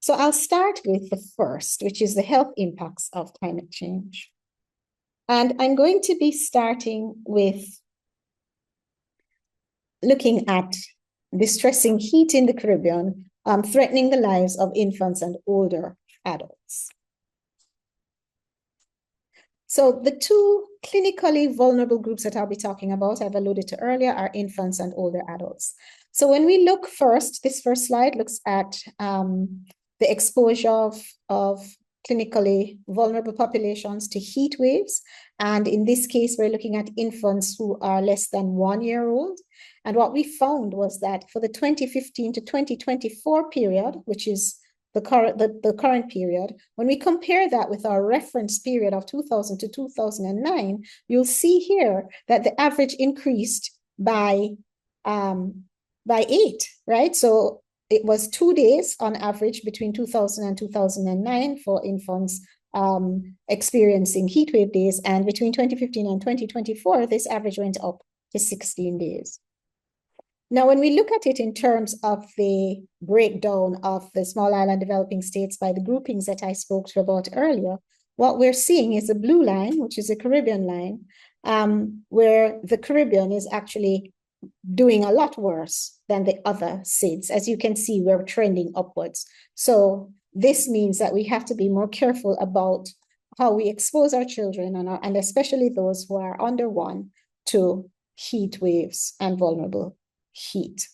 So I'll start with the first, which is the health impacts of climate change. And I'm going to be starting with looking at distressing heat in the Caribbean, threatening the lives of infants and older adults. So the two clinically vulnerable groups that I'll be talking about, I've alluded to earlier, are infants and older adults. So when we look first, this first slide looks at the exposure of clinically vulnerable populations to heat waves. And in this case, we're looking at infants who are less than 1 year old. And what we found was that for the 2015 to 2024 period, which is the current period, when we compare that with our reference period of 2000 to 2009, you'll see here that the average increased by 8, right? So it was 2 days on average between 2000 and 2009 for infants experiencing heat wave days. And between 2015 and 2024, this average went up to 16 days. Now, when we look at it in terms of the breakdown of the small island developing states by the groupings that I spoke about earlier, what we're seeing is a blue line, which is a Caribbean line, where the Caribbean is actually doing a lot worse than the other SIDS. As you can see, we're trending upwards. So this means that we have to be more careful about how we expose our children and especially those who are under 1 to heat waves and vulnerable heat.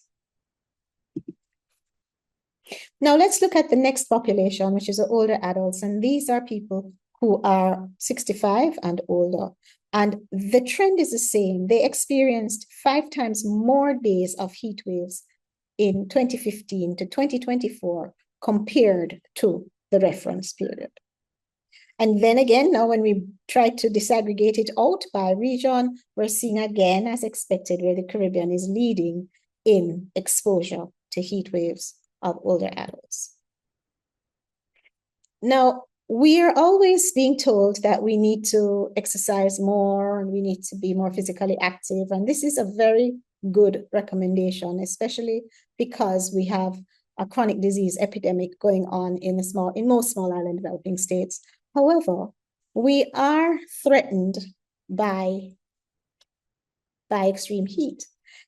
Now let's look at the next population, which is the older adults. And these are people who are 65 and older. And the trend is the same. They experienced 5 times more days of heat waves in 2015 to 2024 compared to the reference period. And then again, now when we try to disaggregate it out by region, we're seeing again, as expected, where the Caribbean is leading in exposure to heat waves of older adults. Now, we are always being told that we need to exercise more and we need to be more physically active. And this is a very good recommendation, especially because we have a chronic disease epidemic going on in most small island developing states. However, we are threatened by extreme heat.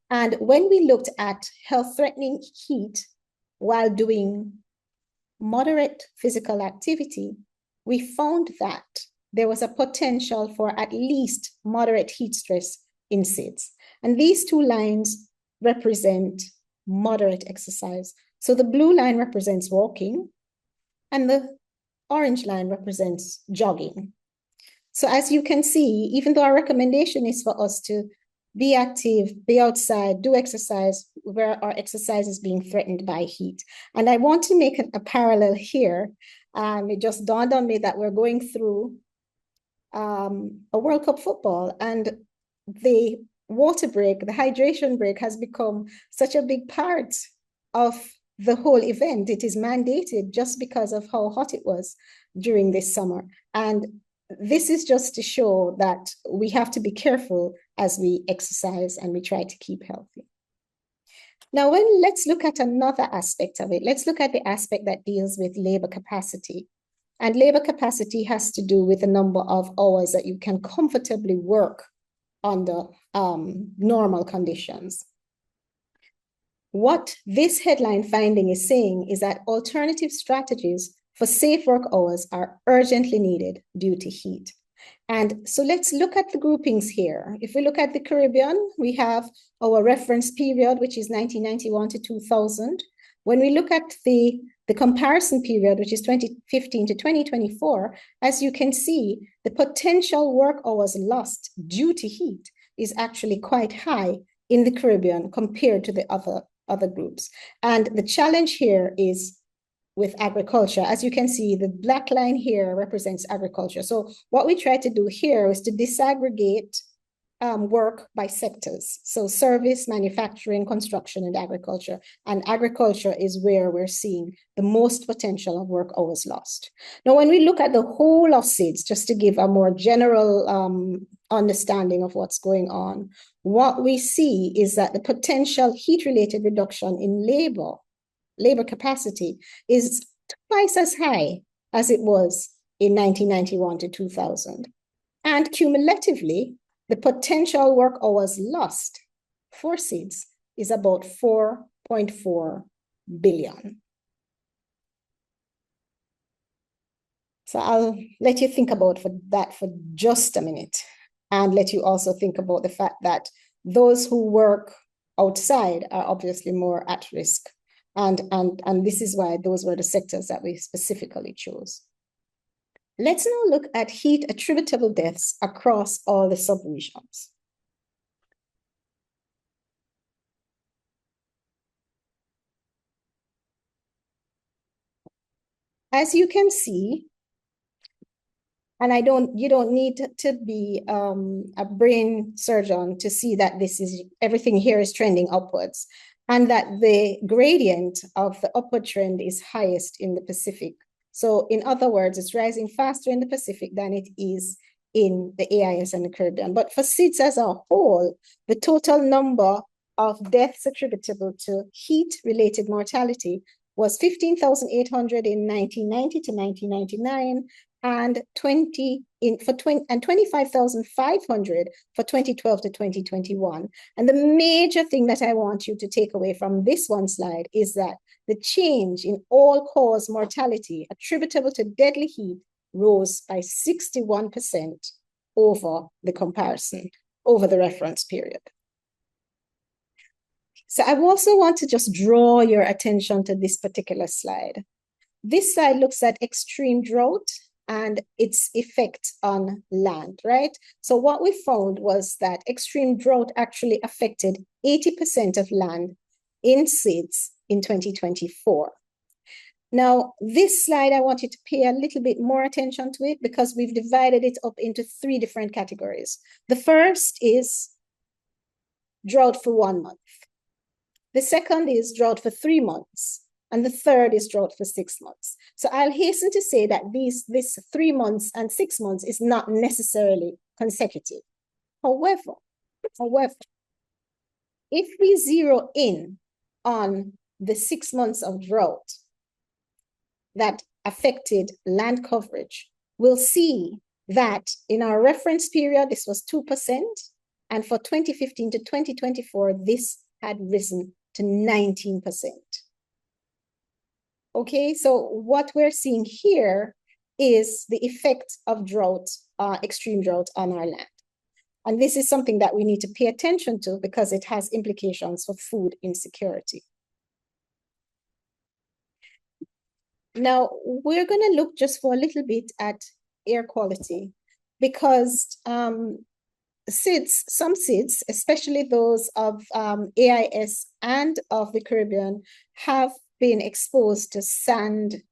And when we looked at health-threatening heat while doing moderate physical activity, we found that there was a potential for at least moderate heat stress in SIDS. And these two lines represent moderate exercise. So the blue line represents walking, and the orange line represents jogging. So as you can see, even though our recommendation is for us to be active, be outside, do exercise, where our exercise is being threatened by heat. And I want to make a parallel here. It just dawned on me that we're going through a World Cup football, and the water break, the hydration break, has become such a big part of the whole event. It is mandated just because of how hot it was during this summer. And this is just to show that we have to be careful as we exercise and we try to keep healthy. Now, let's look at another aspect of it. Let's look at the aspect that deals with labor capacity. And labor capacity has to do with the number of hours that you can comfortably work under normal conditions. What this headline finding is saying is that alternative strategies for safe work hours are urgently needed due to heat. And so let's look at the groupings here. If we look at the Caribbean, we have our reference period, which is 1991 to 2000. When we look at the comparison period, which is 2015 to 2024, as you can see, the potential work hours lost due to heat is actually quite high in the Caribbean compared to the other groups. And the challenge here is with agriculture. As you can see, the black line here represents agriculture. So what we try to do here is to disaggregate work by sectors. So service, manufacturing, construction, and agriculture. And agriculture is where we're seeing the most potential of work hours lost. Now, when we look at the whole of SIDS, just to give a more general understanding of what's going on, what we see is that the potential heat-related reduction in labor capacity is twice as high as it was in 1991 to 2000. And cumulatively, the potential work hours lost for SIDS is about 4.4 billion. So I'll let you think about that for just a minute, and let you also think about the fact that those who work outside are obviously more at risk. And this is why those were the sectors that we specifically chose. Let's now look at heat attributable deaths across all the subregions. As you can see, and you don't need to be a brain surgeon to see that everything here is trending upwards, and that the gradient of the upward trend is highest in the Pacific. So in other words, it's rising faster in the Pacific than it is in the AIS and the Caribbean. But for SIDS as a whole, the total number of deaths attributable to heat-related mortality was 15,800 in 1990 to 1999, and 25,500 for 2012 to 2021. And the major thing that I want you to take away from this one slide is that the change in all-cause mortality attributable to deadly heat rose by 61% over the comparison, over the reference period. So I also want to just draw your attention to this particular slide. This slide looks at extreme drought and its effect on land, right? So what we found was that extreme drought actually affected 80% of land in SIDS in 2024. Now, this slide, I want you to pay a little bit more attention to it because we've divided it up into 3 different categories. The first is drought for 1 month. The second is drought for 3 months. And the third is drought for 6 months. So I'll hasten to say that this 3 months and 6 months is not necessarily consecutive. However, if we zero in on the 6 months of drought that affected land coverage, we'll see that in our reference period, this was 2%, and for 2015 to 2024, this had risen to 19%. Okay, so what we're seeing here is the effect of drought, extreme drought on our land. And this is something that we need to pay attention to because it has implications for food insecurity. Now, we're going to look just for a little bit at air quality because some SIDS, especially those of AIS and of the Caribbean, have been exposed to sand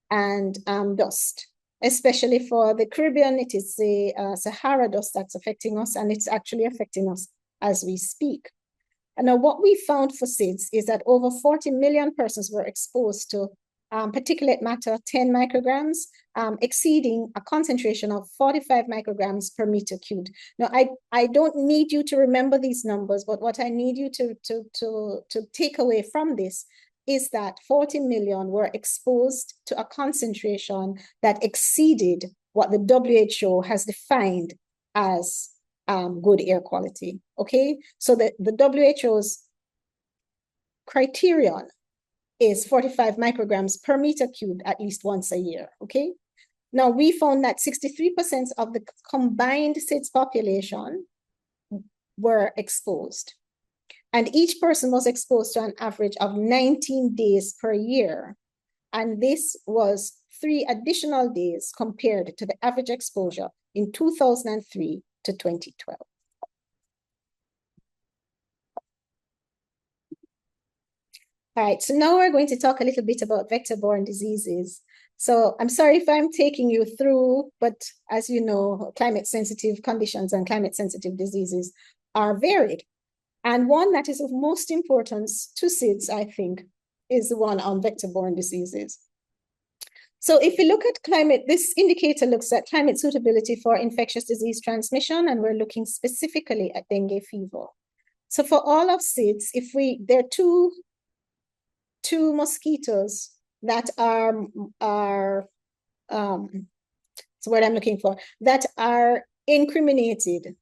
and dust. Especially for the Caribbean, it is the Sahara dust that's affecting us, and it's actually affecting us as we speak. And now what we found for SIDS is that over 40 million persons were exposed to particulate matter 10 micrograms, exceeding a concentration of 45 micrograms per meter cubed. Now, I don't need you to remember these numbers, but what I need you to take away from this is that 40 million were exposed to a concentration that exceeded what the WHO has defined as good air quality, okay? So the WHO's criterion is 45 micrograms per meter cubed at least once a year, okay? Now, we found that 63% of the combined SIDS population were exposed. And each person was exposed to an average of 19 days per year. And this was 3 additional days compared to the average exposure in 2003 to 2012. All right, so now we're going to talk a little bit about vector-borne diseases. So I'm sorry if I'm taking you through, but as you know, climate-sensitive conditions and climate-sensitive diseases are varied. And one that is of most importance to SIDS, I think, is the one on vector-borne diseases. So if we look at climate, this indicator looks at climate suitability for infectious disease transmission, and we're looking specifically at dengue fever. So for all of SIDS, there are two mosquitoes that are so what I'm looking for, that are incriminated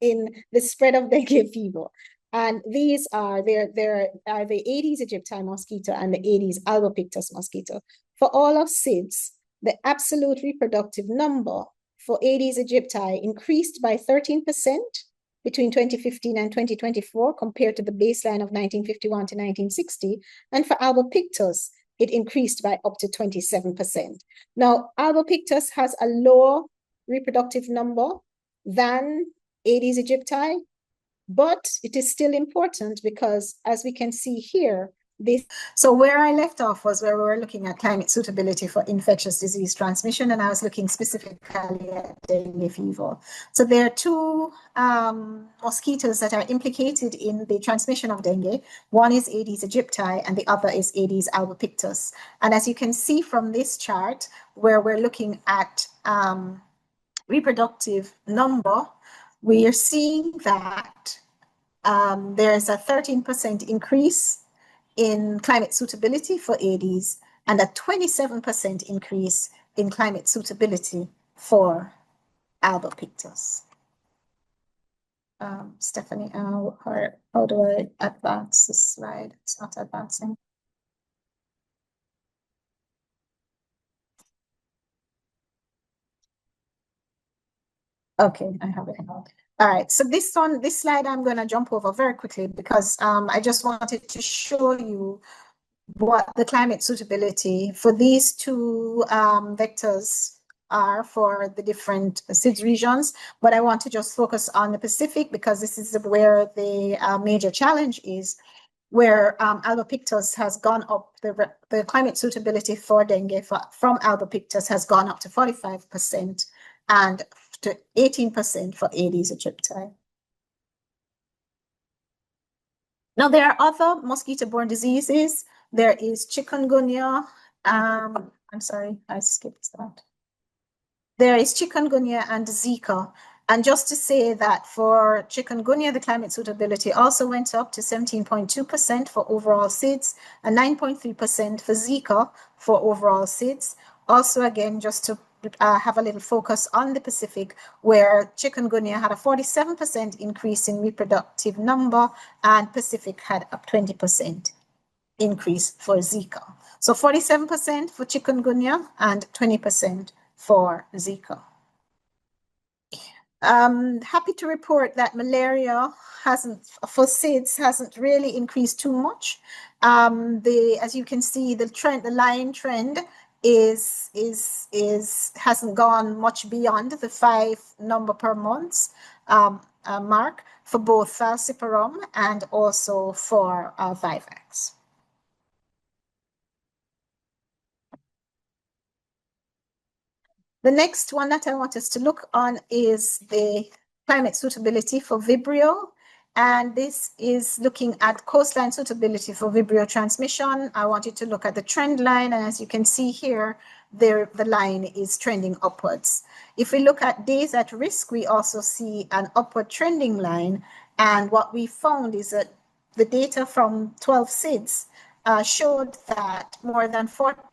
in the spread of dengue fever. And these are there are the Aedes aegypti mosquito and the Aedes albopictus mosquito. For all of SIDS, the absolute reproductive number for Aedes aegypti increased by 13% between 2015 and 2024 compared to the baseline of 1951 to 1960. And for albopictus, it increased by up to 27%. Now, albopictus has a lower reproductive number than Aedes aegypti, but it is still important because, as we can see here, so where I left off was where we were looking at climate suitability for infectious disease transmission, and I was looking specifically at dengue fever. So there are two mosquitoes that are implicated in the transmission of dengue. One is Aedes aegypti and the other is Aedes albopictus. And as you can see from this chart, where we're looking at reproductive number, we are seeing that there's a 13% increase in climate suitability for Aedes and a 27% increase in climate suitability for albopictus. Stephanie, how do I advance this slide? It's not advancing. Okay, I have it. All right, so this slide I'm going to jump over very quickly because I just wanted to show you what the climate suitability for these two vectors are for the different SIDS regions. But I want to just focus on the Pacific because this is where the major challenge is, where albopictus has gone up, the climate suitability for dengue from albopictus has gone up to 45% and to 18% for Aedes aegypti. Now, there are other mosquito-borne diseases. There is chikungunya. I'm sorry, I skipped that. There is chikungunya and Zika. And just to say that for chikungunya, the climate suitability also went up to 17.2% for overall SIDS and 9.3% for Zika for overall SIDS. Also, again, just to have a little focus on the Pacific, where chikungunya had a 47% increase in reproductive number and Pacific had a 20% increase for Zika. So 47% for chikungunya and 20% for Zika. Happy to report that malaria for SIDS hasn't really increased too much. As you can see, the line trend hasn't gone much beyond the 5 number per month mark for both falciparum and also for Vivax. The next one that I want us to look on is the climate suitability for Vibrio. And this is looking at coastline suitability for Vibrio transmission. I want you to look at the trend line. And as you can see here, the line is trending upwards. If we look at days at risk, we also see an upward trending line. And what we found is that the data from 12 SIDS showed that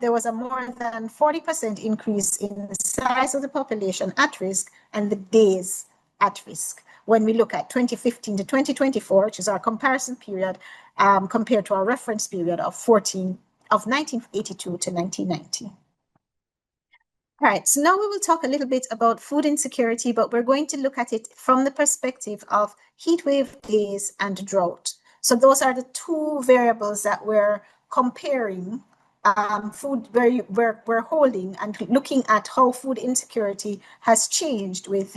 there was a more than 40% increase in the size of the population at risk and the days at risk when we look at 2015 to 2024, which is our comparison period, compared to our reference period of 1982 to 1990. All right, so now we will talk a little bit about food insecurity, but we're going to look at it from the perspective of heat wave days and drought. So those are the two variables that we're comparing food, where we're holding and looking at how food insecurity has changed with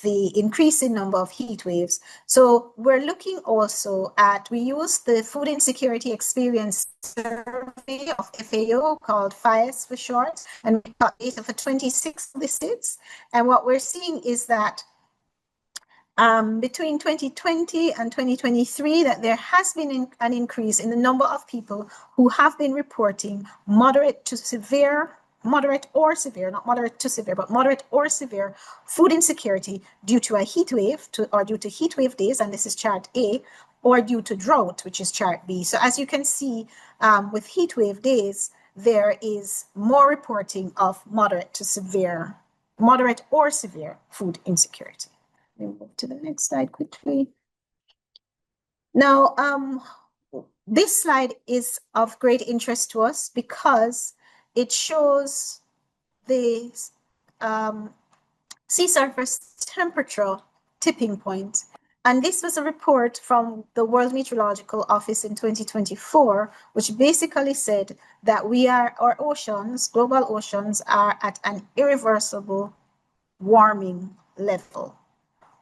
the increasing number of heat waves. So we're looking also at, we use the food insecurity experience survey of FAO called FIAS for short, and we got data for 26 of the SIDS. And what we're seeing is that between 2020 and 2023, that there has been an increase in the number of people who have been reporting moderate or severe, not moderate to severe, but moderate or severe food insecurity due to a heat wave or due to heat wave days, and this is chart A, or due to drought, which is chart B. So as you can see, with heat wave days, there is more reporting of moderate or severe food insecurity. Let me move to the next slide quickly. Now, this slide is of great interest to us because it shows the sea surface temperature tipping point. And this was a report from the World Meteorological Office in 2024, which basically said that our oceans, global oceans, are at an irreversible warming level.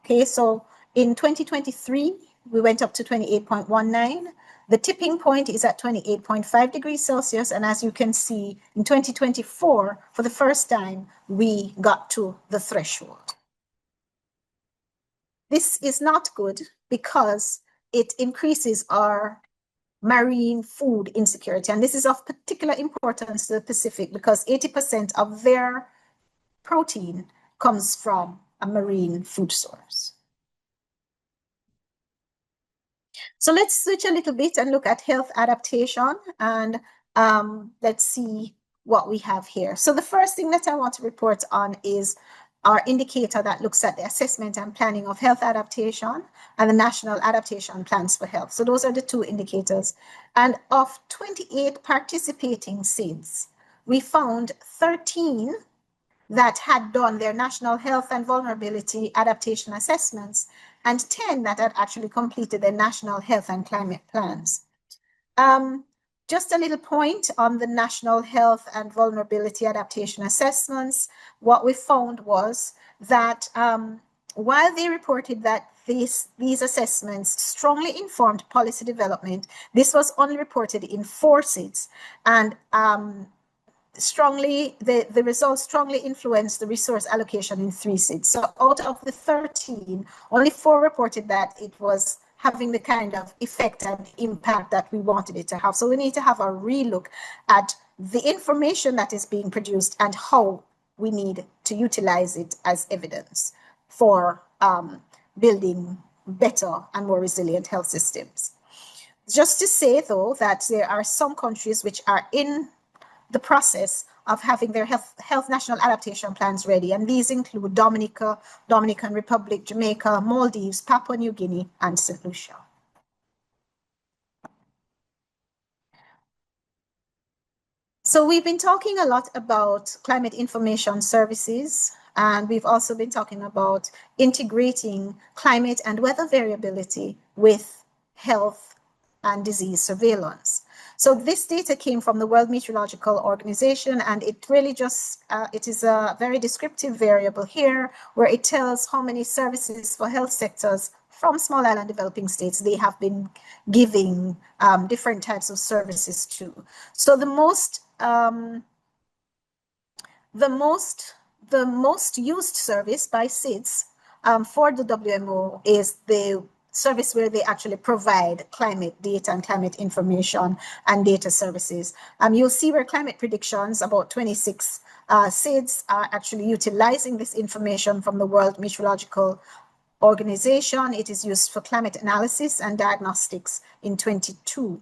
Okay, so in 2023, we went up to 28.19. The tipping point is at 28.5 degrees Celsius. And as you can see, in 2024, for the first time, we got to the threshold. This is not good because it increases our marine food insecurity. And this is of particular importance to the Pacific because 80% of their protein comes from a marine food source. So let's switch a little bit and look at health adaptation, and let's see what we have here. So the first thing that I want to report on is our indicator that looks at the assessment and planning of health adaptation and the national adaptation plans for health. So those are the two indicators. And of 28 participating SIDS, we found 13 that had done their national health and vulnerability adaptation assessments, and 10 that had actually completed their national health and climate plans. Just a little point on the national health and vulnerability adaptation assessments. What we found was that while they reported that these assessments strongly informed policy development, this was only reported in 4 SIDS, and the results strongly influenced the resource allocation in 3 SIDS. So out of the 13, only 4 reported that it was having the kind of effect and impact that we wanted it to have. So we need to have a relook at the information that is being produced and how we need to utilize it as evidence for building better and more resilient health systems. Just to say, though, that there are some countries which are in the process of having their health national adaptation plans ready, and these include Dominican Republic, Jamaica, Maldives, Papua New Guinea, and St. Lucia. So we've been talking a lot about climate information services, and we've also been talking about integrating climate and weather variability with health and disease surveillance. So this data came from the World Meteorological Organization, and it really just, it is a very descriptive variable here where it tells how many services for health sectors from small island developing states they have been giving different types of services to. So the most used service by SIDS for the WMO is the service where they actually provide climate data and climate information and data services. You'll see where climate predictions, about 26 SIDS are actually utilizing this information from the World Meteorological Organization. It is used for climate analysis and diagnostics in 22.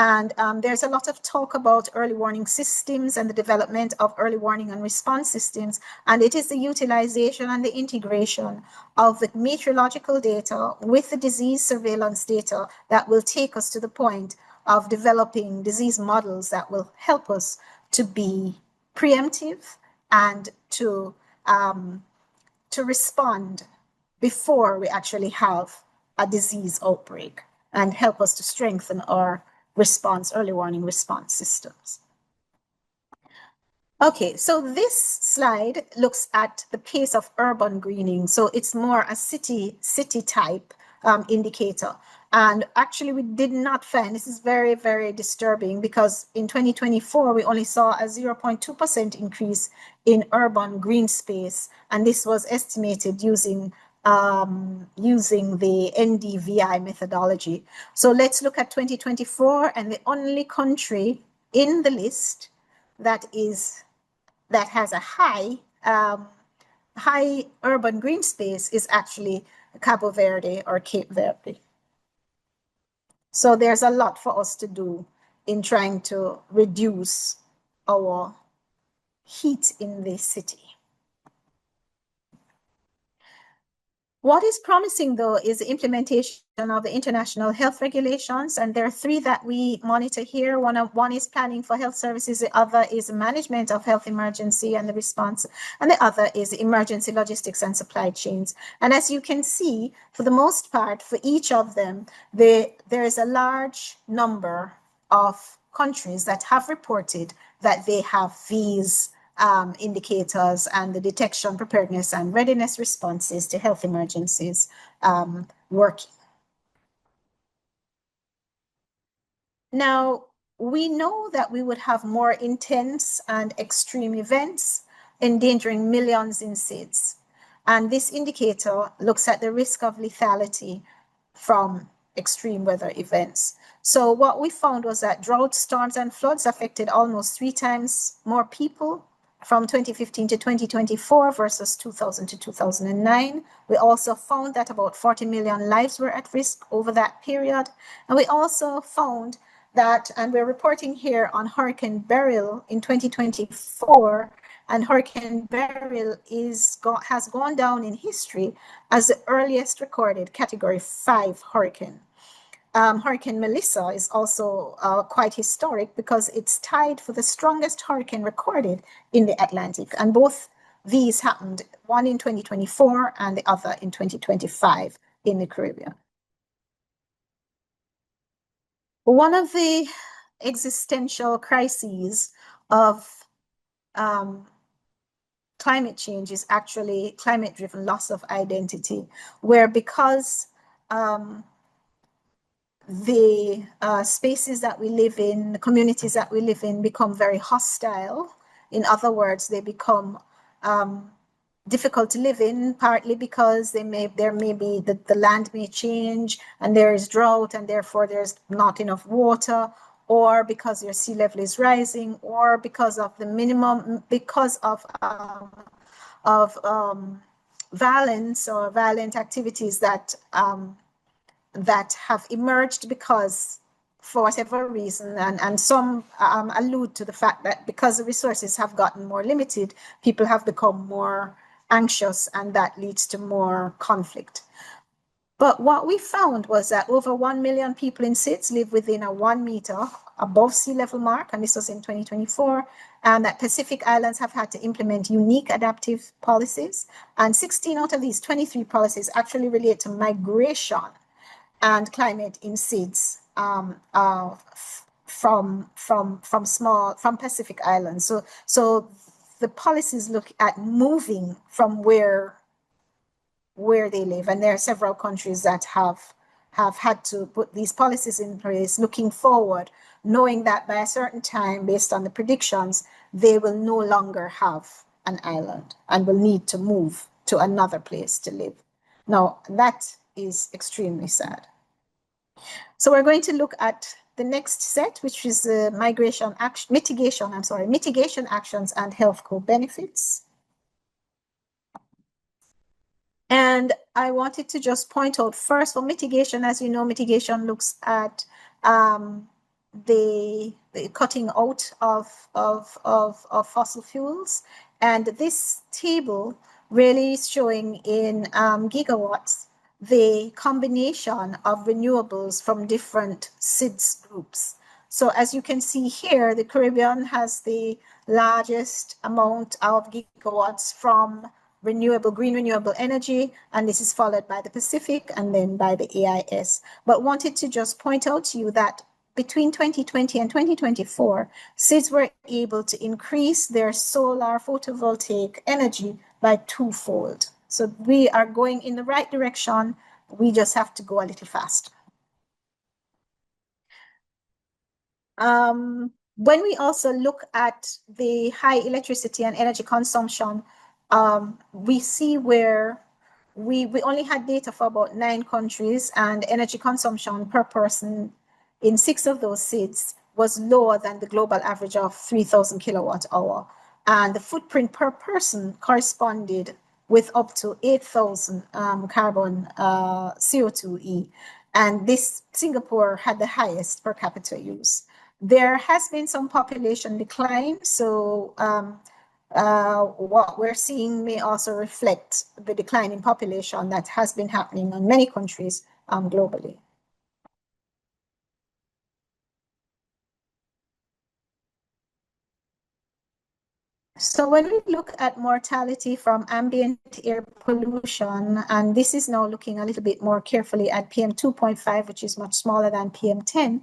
And there's a lot of talk about early warning systems and the development of early warning and response systems. And it is the utilization and the integration of the meteorological data with the disease surveillance data that will take us to the point of developing disease models that will help us to be preemptive and to respond before we actually have a disease outbreak, and help us to strengthen our early warning response systems. Okay, so this slide looks at the pace of urban greening. So it's more a city type indicator. And actually we did not find, this is very, very disturbing, because in 2024, we only saw a 0.2% increase in urban green space. And this was estimated using the NDVI methodology. So let's look at 2024, and the only country in the list that has a high urban green space is actually Cabo Verde or Cape Verde. So there's a lot for us to do in trying to reduce our heat in the city. What is promising, though, is the implementation of the international health regulations, and there are three that we monitor here. One is planning for health services, the other is management of health emergency and the response, and the other is emergency logistics and supply chains. And as you can see, for the most part, for each of them, there is a large number of countries that have reported that they have these indicators and the detection, preparedness, and readiness responses to health emergencies working. Now, we know that we would have more intense and extreme events endangering millions in SIDS. And this indicator looks at the risk of lethality from extreme weather events. So what we found was that drought, storms, and floods affected almost 3 times more people from 2015 to 2024 versus 2000 to 2009. We also found that about 40 million lives were at risk over that period. And we also found that, and we're reporting here on Hurricane Beryl in 2024, and Hurricane Beryl has gone down in history as the earliest recorded Category 5 hurricane. Hurricane Melissa is also quite historic because it's tied for the strongest hurricane recorded in the Atlantic. And both these happened, one in 2024 and the other in 2025 in the Caribbean. One of the existential crises of climate change is actually climate-driven loss of identity, where because the spaces that we live in, the communities that we live in become very hostile. In other words, they become difficult to live in, partly because there may be the land may change and there is drought and therefore there's not enough water, or because your sea level is rising, or because of the minimum, because of violence or violent activities that have emerged because, for whatever reason, and some allude to the fact that because the resources have gotten more limited, people have become more anxious, and that leads to more conflict. But what we found was that over 1 million people in SIDS live within a 1 meter above sea level mark, and this was in 2024, and that Pacific Islands have had to implement unique adaptive policies, and 16 out of these 23 policies actually relate to migration and climate in SIDS from Pacific Islands. So the policies look at moving from where they live, and there are several countries that have had to put these policies in place, looking forward, knowing that by a certain time, based on the predictions, they will no longer have an island and will need to move to another place to live. Now, that is extremely sad. So we're going to look at the next set, which is the mitigation actions and health co-benefits. And I wanted to just point out first for mitigation, as you know, mitigation looks at the cutting out of fossil fuels. And this table really is showing in gigawatts the combination of renewables from different SIDS groups. So as you can see here, the Caribbean has the largest amount of gigawatts from green renewable energy, and this is followed by the Pacific and then by the AIS. But wanted to just point out to you that between 2020 and 2024, SIDS were able to increase their solar photovoltaic energy by 2-fold. So we are going in the right direction. We just have to go a little faster. When we also look at the high electricity and energy consumption, we see where we only had data for about 9 countries, and energy consumption per person in 6 of those SIDS was lower than the global average of 3,000 kilowatt hour. And the footprint per person corresponded with up to 8,000 carbon CO2e. And this Singapore had the highest per capita use. There has been some population decline. So what we're seeing may also reflect the decline in population that has been happening in many countries globally. So when we look at mortality from ambient air pollution, and this is now looking a little bit more carefully at PM 2.5, which is much smaller than PM 10,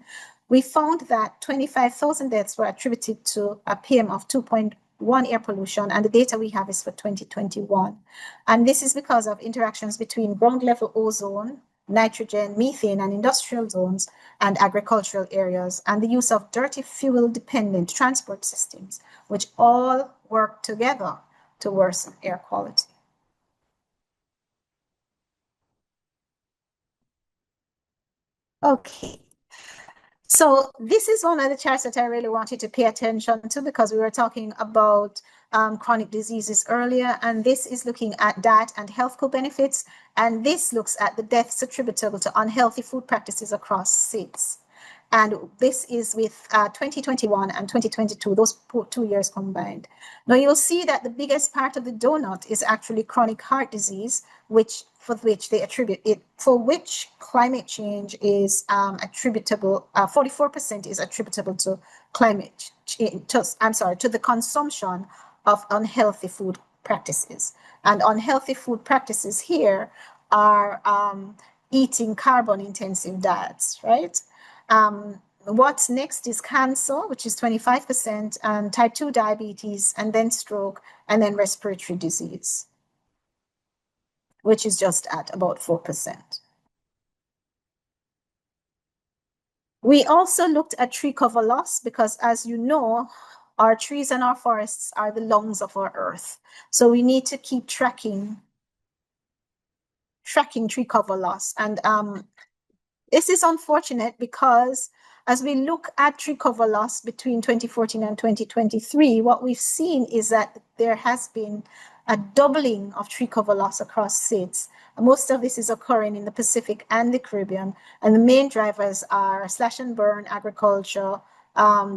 we found that 25,000 deaths were attributed to a PM of 2.1 air pollution, and the data we have is for 2021. And this is because of interactions between ground level ozone, nitrogen, methane, and industrial zones and agricultural areas, and the use of dirty fuel dependent transport systems, which all work together to worsen air quality. Okay. So this is one of the charts that I really wanted to pay attention to, because we were talking about chronic diseases earlier, and this is looking at diet and health co-benefits, and this looks at the deaths attributable to unhealthy food practices across states. And this is with 2021 and 2022, those 2 years combined. Now you'll see that the biggest part of the donut is actually chronic heart disease, for which climate change is attributable. 44% is attributable to climate change. To the consumption of unhealthy food practices. And unhealthy food practices here are eating carbon-intensive diets, right? What's next is cancer, which is 25%, and type 2 diabetes, and then stroke, and then respiratory disease, which is just at about 4%. We also looked at tree cover loss because, as you know, our trees and our forests are the lungs of our earth. So we need to keep tracking tree cover loss. And this is unfortunate because as we look at tree cover loss between 2014 and 2023, what we've seen is that there has been a doubling of tree cover loss across states. Most of this is occurring in the Pacific and the Caribbean, and the main drivers are slash and burn agriculture,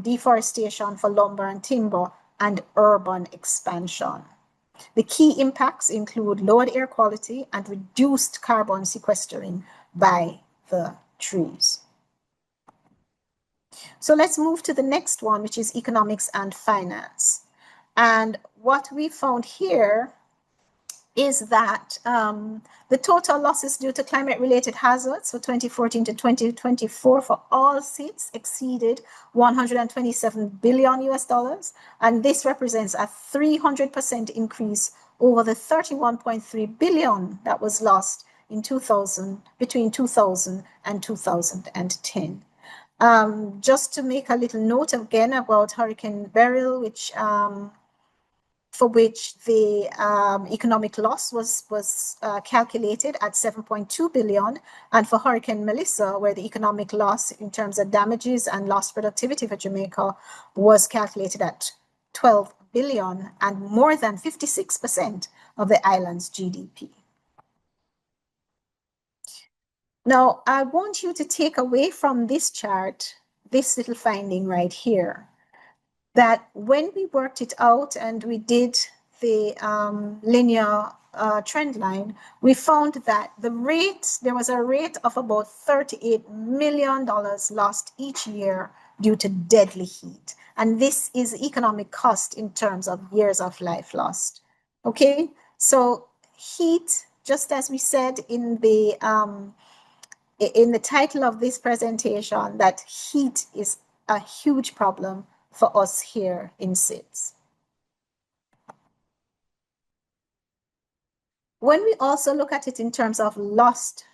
deforestation for lumber and timber, and urban expansion. The key impacts include lowered air quality and reduced carbon sequestering by the trees. So let's move to the next one, which is economics and finance. And what we found here is that the total losses due to climate-related hazards for 2014 to 2024 for all states exceeded $127 billion US, and this represents a 300% increase over the $31.3 billion that was lost in between 2000 and 2010. Just to make a little note again about Hurricane Beryl, for which the economic loss was calculated at $7.2 billion, and for Hurricane Melissa, where the economic loss in terms of damages and lost productivity for Jamaica was calculated at $12 billion and more than 56% of the island's GDP. Now, I want you to take away from this chart this little finding right here, that when we worked it out and we did the linear trend line, we found that there was a rate of about $38 million lost each year due to deadly heat. And this is economic cost in terms of years of life lost. Okay, so heat, just as we said in the title of this presentation, that heat is a huge problem for us here in SIDS. When we also look at it in terms of lost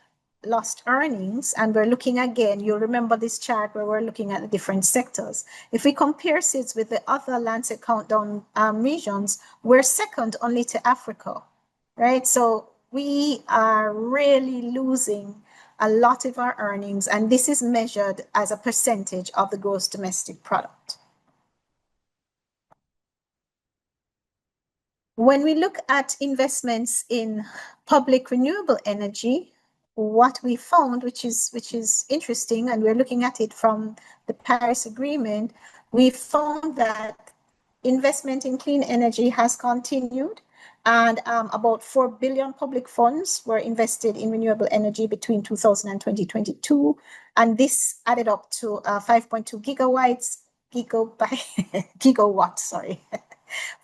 earnings, and we're looking again, you'll remember this chart where we're looking at the different sectors. If we compare SIDS with the other Lancet Countdown regions, we're second only to Africa, right? So we are really losing a lot of our earnings, and this is measured as a percentage of the gross domestic product. When we look at investments in public renewable energy, what we found, which is interesting, and we're looking at it from the Paris Agreement, we found that investment in clean energy has continued, and about 4 billion public funds were invested in renewable energy between 2000 and 2022, and this added up to 5.2 gigawatts, sorry,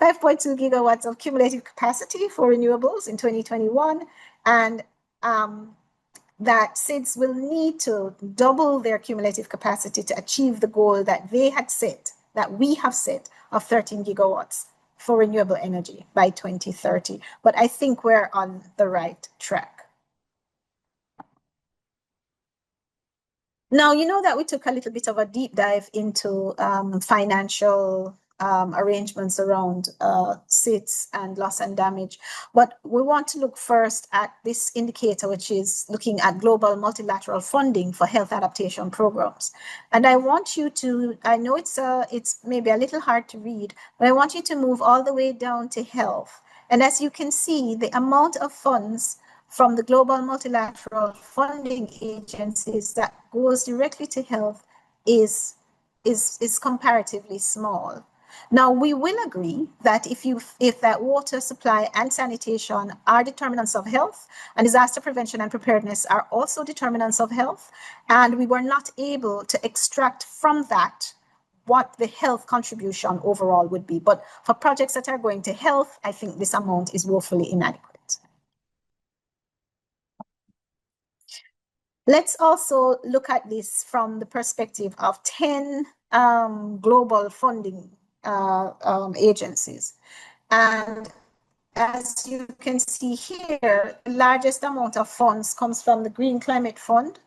5.2 gigawatts of cumulative capacity for renewables in 2021, and that SIDS will need to double their cumulative capacity to achieve the goal that they had set, that we have set, of 13 gigawatts for renewable energy by 2030. But I think we're on the right track. Now, you know that we took a little bit of a deep dive into financial arrangements around SIDS and loss and damage. But we want to look first at this indicator, which is looking at global multilateral funding for health adaptation programs. And I want you to, I know it's maybe a little hard to read, but I want you to move all the way down to health. And as you can see, the amount of funds from the global multilateral funding agencies that goes directly to health is comparatively small. Now, we will agree that if that water supply and sanitation are determinants of health, and disaster prevention and preparedness are also determinants of health, and we were not able to extract from that what the health contribution overall would be. But for projects that are going to health, I think this amount is woefully inadequate. Let's also look at this from the perspective of 10 global funding agencies. And as you can see here, the largest amount of funds comes from the Green Climate Fund.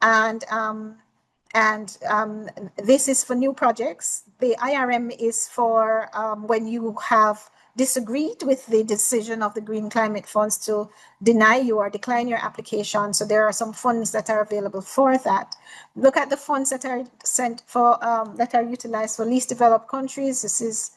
And this is for new projects. The IRM is for when you have disagreed with the decision of the Green Climate Funds to deny you or decline your application. So there are some funds that are available for that. Look at the funds that are sent for that are utilized for least developed countries. This is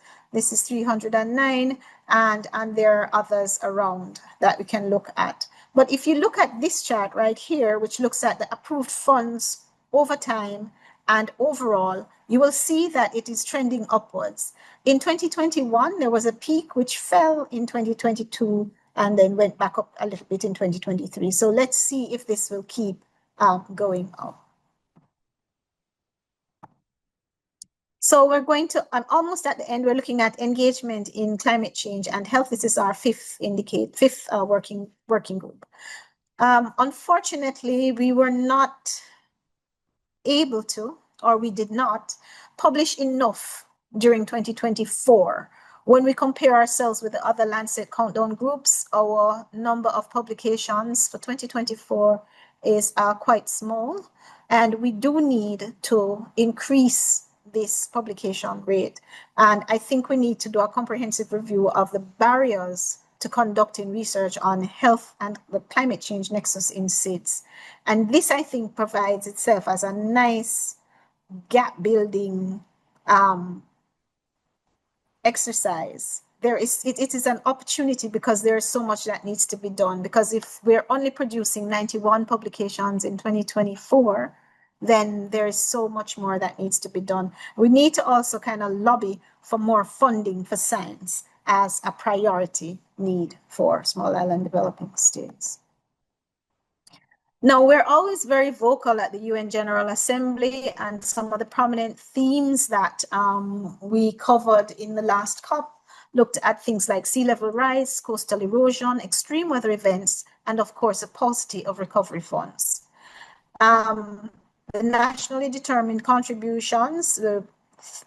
309, and there are others around that we can look at. But if you look at this chart right here, which looks at the approved funds over time and overall, you will see that it is trending upwards. In 2021, there was a peak which fell in 2022 and then went back up a little bit in 2023. So let's see if this will keep going up. So we're going to, I'm almost at the end. We're looking at engagement in climate change and health. This is our fifth working group. Unfortunately, we were not able to, or we did not publish enough during 2024. When we compare ourselves with the other Lancet Countdown groups, our number of publications for 2024 is quite small, and we do need to increase this publication rate. And I think we need to do a comprehensive review of the barriers to conducting research on health and the climate change nexus in SIDS. And this, I think, provides itself as a nice gap building exercise. It is an opportunity because there is so much that needs to be done. Because if we're only producing 91 publications in 2024, then there is so much more that needs to be done. We need to also kind of lobby for more funding for science as a priority need for small island developing states. Now, we're always very vocal at the UN General Assembly, and some of the prominent themes that we covered in the last COP looked at things like sea level rise, coastal erosion, extreme weather events, and of course, a paucity of recovery funds. The nationally determined contributions, in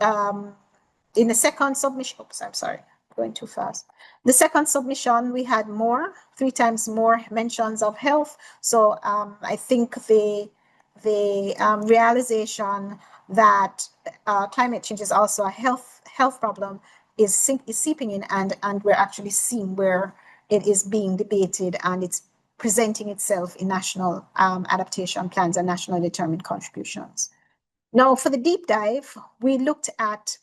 the second submission, oops, I'm sorry, going too fast. The second submission, we had 3 times more mentions of health. So I think the realization that climate change is also a health problem is seeping in, and we're actually seeing where it is being debated, and it's presenting itself in national adaptation plans and nationally determined contributions. Now, for the deep dive, we looked at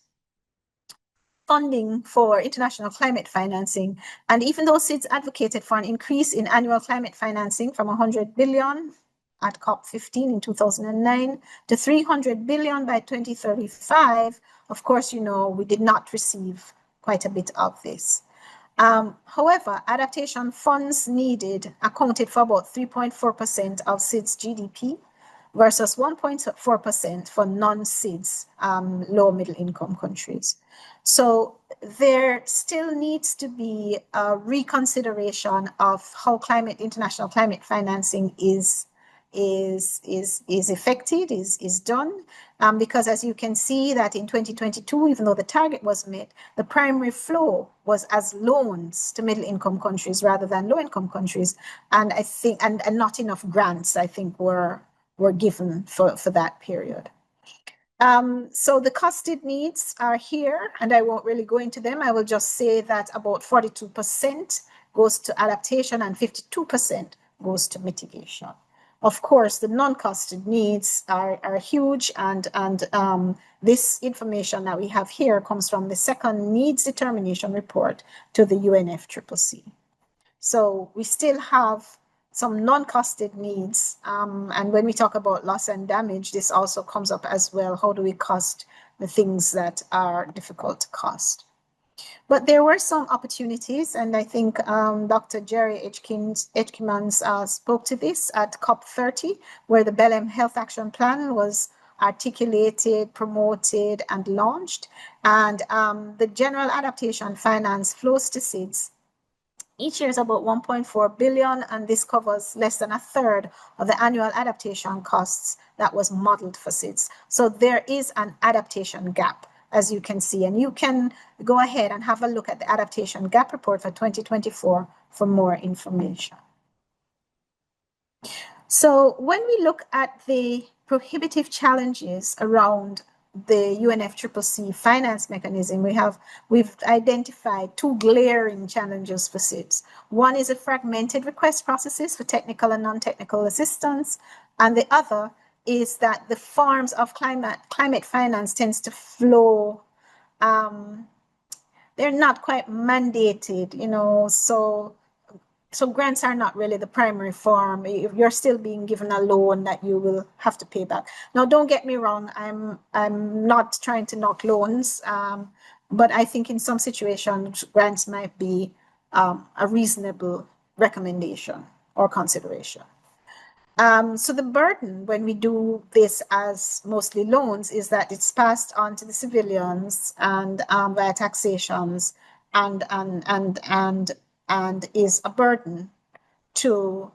funding for international climate financing. And even though SIDS advocated for an increase in annual climate financing from 100 billion at COP15 in 2009 to 300 billion by 2035, of course, you know, we did not receive quite a bit of this. However, adaptation funds needed accounted for about 3.4% of SIDS GDP versus 1.4% for non-SIDS low middle income countries. So there still needs to be a reconsideration of how international climate financing is affected, is done, because as you can see that in 2022, even though the target was met, the primary flow was as loans to middle income countries rather than low income countries. And I think, and not enough grants, I think, were given for that period. So the costed needs are here, and I won't really go into them. I will just say that about 42% goes to adaptation and 52% goes to mitigation. Of course, the non-costed needs are huge, and this information that we have here comes from the second needs determination report to the UNFCCC. So we still have some non-costed needs, and when we talk about loss and damage, this also comes up as well. How do we cost the things that are difficult to cost? But there were some opportunities, and I think Dr. Gerry Eijkemans spoke to this at COP30, where the Belém Health Action Plan was articulated, promoted, and launched. And the general adaptation finance flows to SIDS. Each year is about 1.4 billion, and this covers less than a third of the annual adaptation costs that was modeled for SIDS. So there is an adaptation gap, as you can see, and you can go ahead and have a look at the adaptation gap report for 2024 for more information. So when we look at the prohibitive challenges around the UNFCCC finance mechanism, we've identified two glaring challenges for SIDS. One is a fragmented request processes for technical and non-technical assistance, and the other is that the forms of climate finance tends to flow. They're not quite mandated, you know, so grants are not really the primary form. You're still being given a loan that you will have to pay back. Now, don't get me wrong, I'm not trying to knock loans, but I think in some situations, grants might be a reasonable recommendation or consideration. So the burden when we do this as mostly loans is that it's passed on to the civilians and via taxations and is a burden to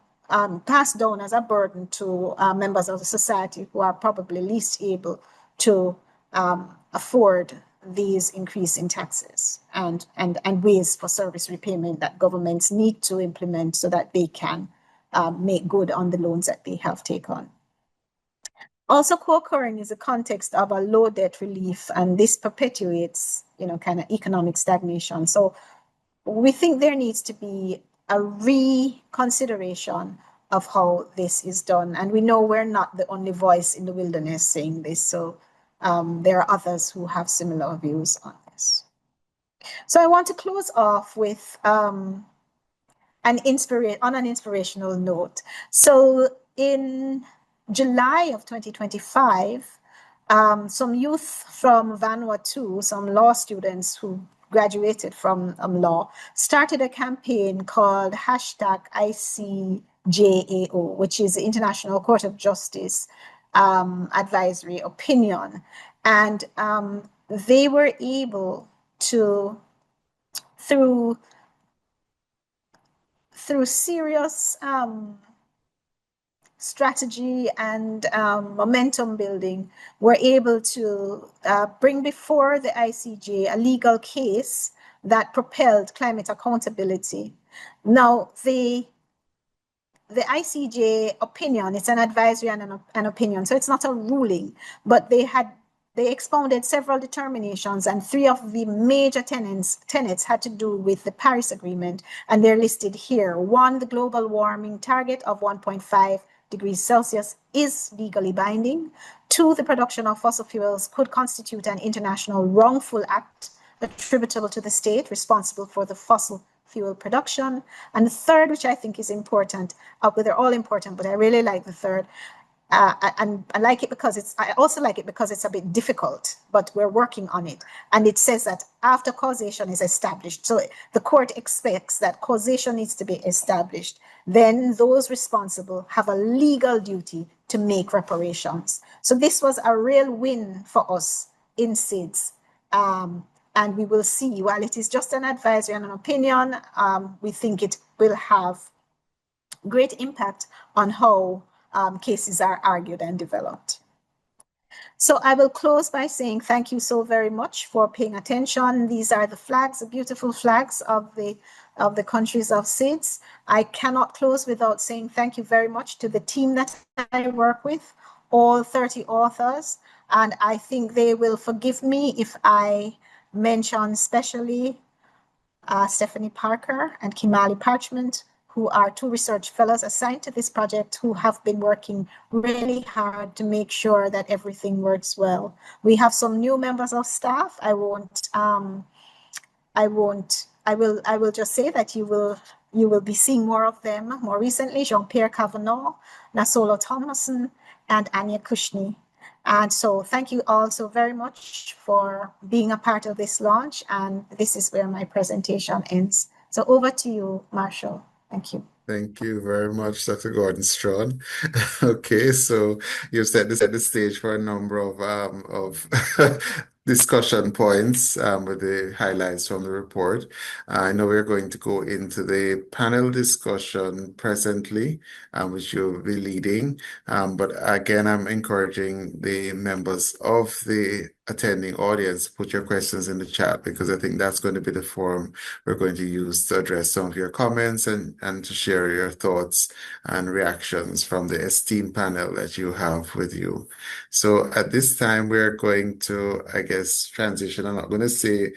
pass down as a burden to members of the society who are probably least able to afford these increase in taxes and ways for service repayment that governments need to implement so that they can make good on the loans that they have taken. Also co-occurring is a context of a low debt relief, and this perpetuates, you know, kind of economic stagnation. So we think there needs to be a reconsideration of how this is done. And we know we're not the only voice in the wilderness saying this. So there are others who have similar views on this. So I want to close off with on an inspirational note. So in July of 2025, some youth from Vanuatu, some law students who graduated from law, started a campaign called #ICJAO, which is the International Court of Justice Advisory Opinion. And they were able to, through serious strategy and momentum building, were able to bring before the ICJ a legal case that propelled climate accountability. Now, the ICJ opinion, it's an advisory and an opinion, so it's not a ruling, but they expounded several determinations, and three of the major tenets had to do with the Paris Agreement, and they're listed here. One, the global warming target of 1.5 degrees Celsius is legally binding. Two, the production of fossil fuels could constitute an international wrongful act attributable to the state responsible for the fossil fuel production. And the third, which I think is important, they're all important, but I really like the third, And I like it because I also like it because it's a bit difficult, but we're working on it. And it says that after causation is established, so the court expects that causation needs to be established, then those responsible have a legal duty to make reparations. So this was a real win for us in SIDS. And we will see, while it is just an advisory and an opinion, we think it will have great impact on how cases are argued and developed. So I will close by saying thank you so very much for paying attention. These are the flags, the beautiful flags of the countries of SIDS. I cannot close without saying thank you very much to the team that I work with, all 30 authors. And I think they will forgive me if I mention especially Stephanie Parker and Kimali Parchment, who are 2 research fellows assigned to this project, who have been working really hard to make sure that everything works well. We have some new members of staff. I will just say that you will be seeing more of them. More recently, Jean-Pierre Cavanaugh, Nasolo Thomason, and Anya Kushni. And so thank you all so very much for being a part of this launch. And this is where my presentation ends. So over to you, Marshall. Thank you. Thank you very much, Dr. Gordon-Strachan. Okay, so you've set the stage for a number of discussion points with the highlights from the report. I know we're going to go into the panel discussion presently, which you'll be leading. But again, I'm encouraging the members of the attending audience, put your questions in the chat, because I think that's going to be the forum we're going to use to address some of your comments and to share your thoughts and reactions from the esteemed panel that you have with you. So at this time, we're going to, I guess, transition. I'm not going to say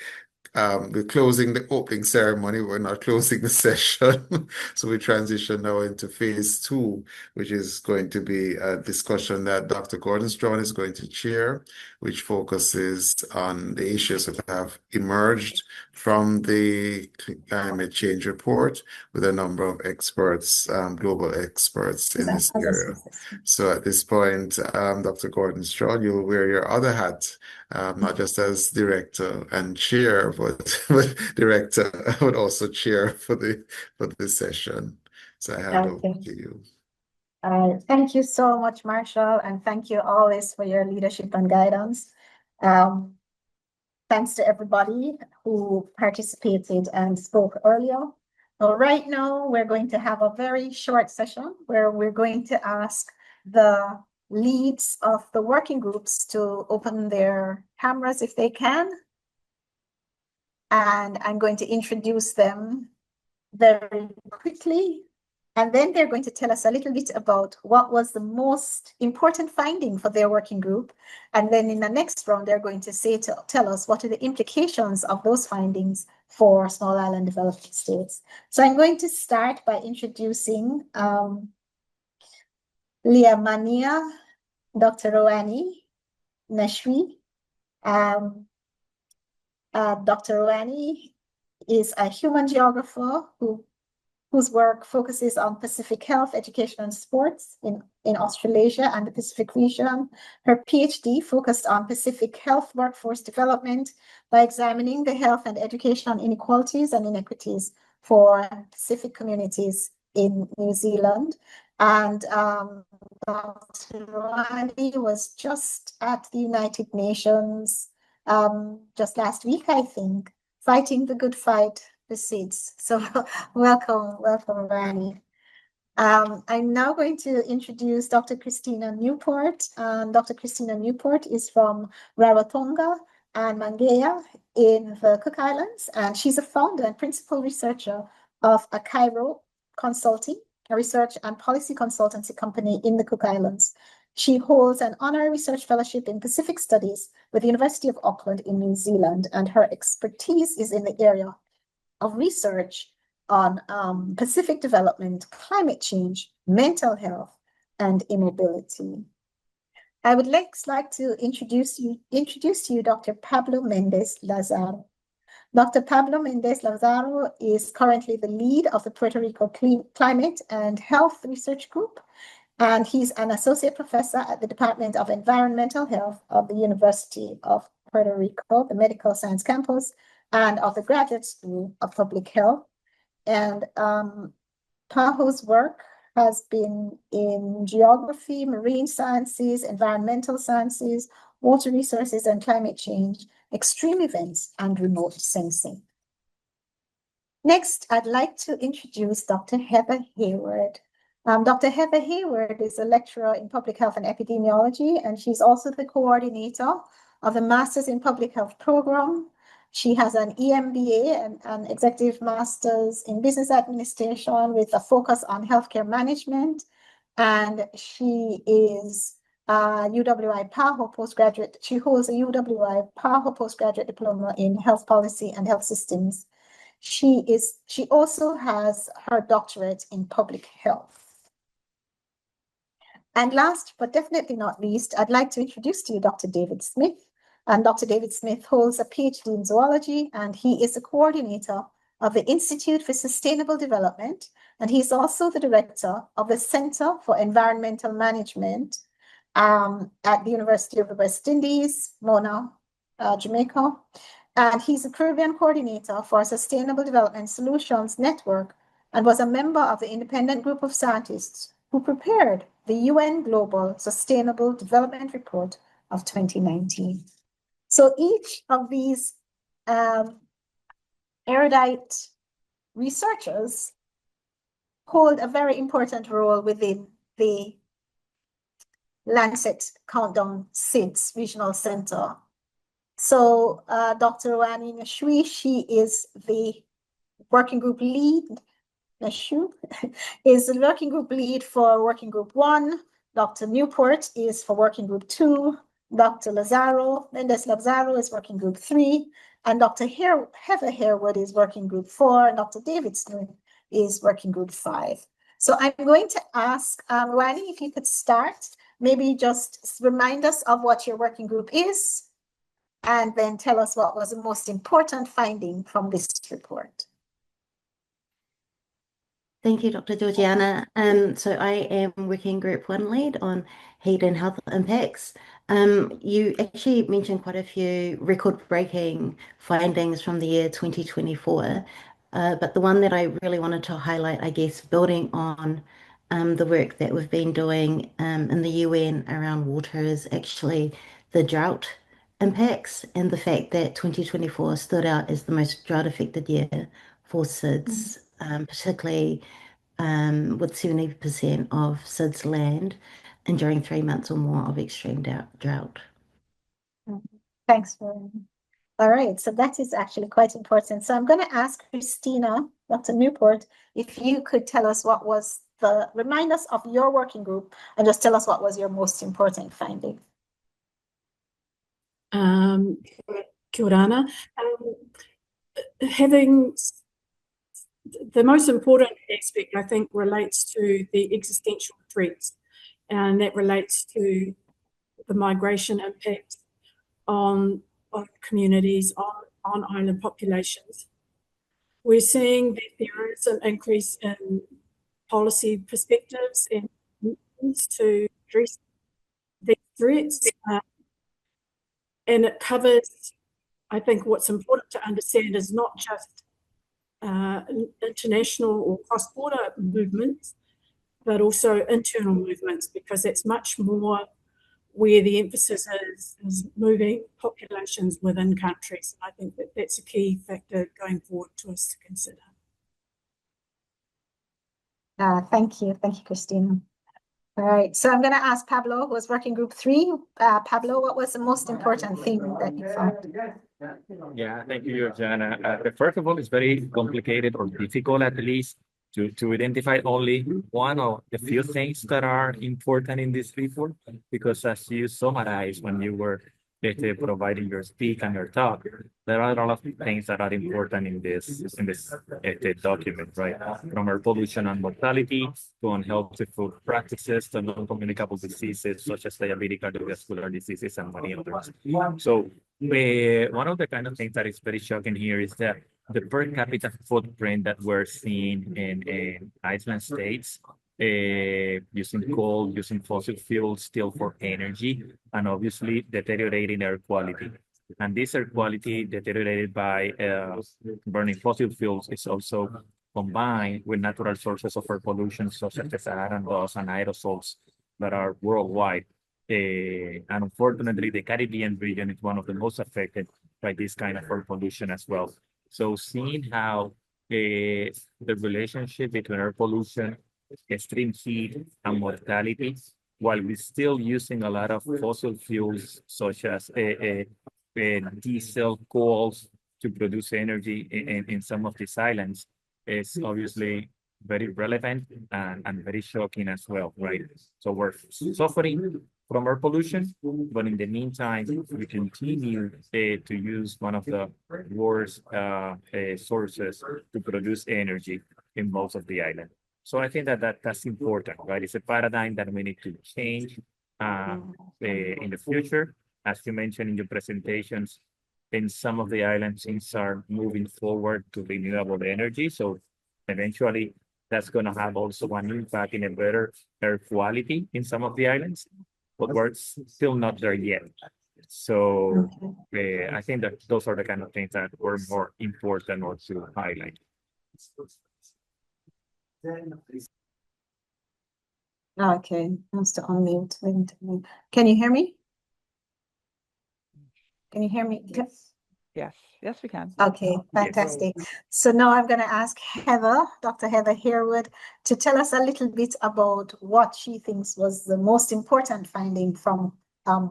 we're closing the opening ceremony. We're not closing the session. So we transition now into phase 2, which is going to be a discussion that Dr. Gordon-Strachan is going to chair, which focuses on the issues that have emerged from the climate change report with a number of experts, global experts in this area. So at this point, Dr. Gordon-Strachan, you'll wear your other hat, not just as director and chair, but director, but also chair for this session. So I hand over to you. Thank you so much, Marshall, and thank you always for your leadership and guidance. Thanks to everybody who participated and spoke earlier. So right now, we're going to have a very short session where we're going to ask the leads of the working groups to open their cameras if they can. And I'm going to introduce them very quickly. And then they're going to tell us a little bit about what was the most important finding for their working group. And then in the next round, they're going to tell us what are the implications of those findings for small island developing states. So I'm going to start by introducing Leah Mania, Dr. Roani Nashwi. Dr. Roani is a human geographer whose work focuses on Pacific health, education, and sports in Australasia and the Pacific region. Her PhD focused on Pacific health workforce development by examining the health and educational inequalities and inequities for Pacific communities in New Zealand. And Dr. Roani was just at the United Nations just last week, I think, fighting the good fight, the SIDS. So welcome, Rani. I'm now going to introduce Dr. Christina Newport. Dr. Christina Newport is from Rarotonga and Mangaia in the Cook Islands, and she's a founder and principal researcher of a Cairo Consulting, a research and policy consultancy company in the Cook Islands. She holds an honorary research fellowship in Pacific Studies with the University of Auckland in New Zealand, and her expertise is in the area of research on Pacific development, climate change, mental health, and immobility. I would like to introduce to you Dr. Pablo Mendez Lazaro. Dr. Pablo Mendez Lazaro is currently the lead of the Puerto Rico Climate and Health Research Group And he's an associate professor at the Department of Environmental Health of the University of Puerto Rico, the Medical Science Campus, and of the Graduate School of Public Health. And PAHO's work has been in geography, marine sciences, environmental sciences, water resources and climate change, extreme events, and remote sensing. Next, I'd like to introduce Dr. Heather Hayward. Dr. Heather Hayward is a lecturer in public health and epidemiology, and she's also the coordinator of the Masters in Public Health program. She has an EMBA and an Executive Masters in Business Administration with a focus on healthcare management. And she is a UWI PAHO postgraduate. She holds a UWI PAHO postgraduate diploma in health policy and health systems. She also has her doctorate in public health. And last, but definitely not least, I'd like to introduce to you Dr. David Smith. And Dr. David Smith holds a PhD in zoology, and he is the coordinator of the Institute for Sustainable Development. And he's also the director of the Center for Environmental Management at the University of the West Indies, Mona, Jamaica. And he's a Caribbean coordinator for Sustainable Development Solutions Network and was a member of the independent group of scientists who prepared the UN Global Sustainable Development Report of 2019. So each of these erudite researchers hold a very important role within the Lancet Countdown SIDS Regional Center. So Dr. Marina, she is the working group lead. Is the working group lead for working group 1. Dr. Newport is for working group 2. Dr. Mendes Lazaro is working group 3. And Dr. Heather Harewood is working group 4. And Dr. David Smith is working group 5. So I'm going to ask Rani, if you could start, maybe just remind us of what your working group is, and then tell us what was the most important finding from this report. Thank you, Dr. Georgiana. So I am working group 1 lead on heat and health impacts. You actually mentioned quite a few record-breaking findings from the year 2024, but the one that I really wanted to highlight, I guess, building on the work that we've been doing in the UN around water, is actually the drought impacts and the fact that 2024 stood out as the most drought-affected year for SIDS. Particularly with 70% of SIDS land enduring 3 months or more of extreme drought. Thanks, Marina. All right, so that is actually quite important. So I'm going to ask Christina, Dr. Newport, if you could tell us remind us of your working group and just tell us what was your most important finding. Georgiana, the most important aspect, I think, relates to the existential threats, and that relates to the migration impact on communities, on island populations. We're seeing that there is an increase in policy perspectives and movements to address these threats, and it covers, I think what's important to understand is not just international or cross-border movements, but also internal movements, because that's much more where the emphasis is moving populations within countries. I think that that's a key factor going forward to us to consider. Thank you, Christina. All right, so I'm going to ask Pablo, who was working group 3. Pablo, what was the most important thing that you found? Yeah, thank you, Georgiana. First of all, it's very complicated, or difficult at least, to identify only one of the few things that are important in this report, because as you summarized when you were providing your speak and your talk, there are a lot of things that are important in this document, right? From air pollution and mortality to unhealthy food practices to non-communicable diseases such as diabetic cardiovascular diseases and many others. So one of the kind of things that is very shocking here is that the per capita footprint that we're seeing in island states using coal, using fossil fuels still for energy, and obviously deteriorating air quality. And this air quality deteriorated by burning fossil fuels is also combined with natural sources of air pollution, such as the Saharan dust and aerosols that are worldwide. And unfortunately, the Caribbean region is one of the most affected by this kind of air pollution as well. So seeing how the relationship between air pollution, extreme heat, and mortality, while we're still using a lot of fossil fuels such as diesel, coals to produce energy in some of these islands, is obviously very relevant and very shocking as well, right? So we're suffering from air pollution, but in the meantime, we continue to use one of the worst sources to produce energy in most of the island. So I think that's important, right? It's a paradigm that we need to change in the future. As you mentioned in your presentations, in some of the islands, things are moving forward to renewable energy. So eventually, that's going to have also an impact in a better air quality in some of the islands, but we're still not there yet. So I think that those are the kind of things that were more important or to highlight. Okay, wants to unmute. Can you hear me? Can you hear me? Yes, we can. Okay, fantastic. So now I'm going to ask Heather, Dr. Heather Harewood, to tell us a little bit about what she thinks was the most important finding from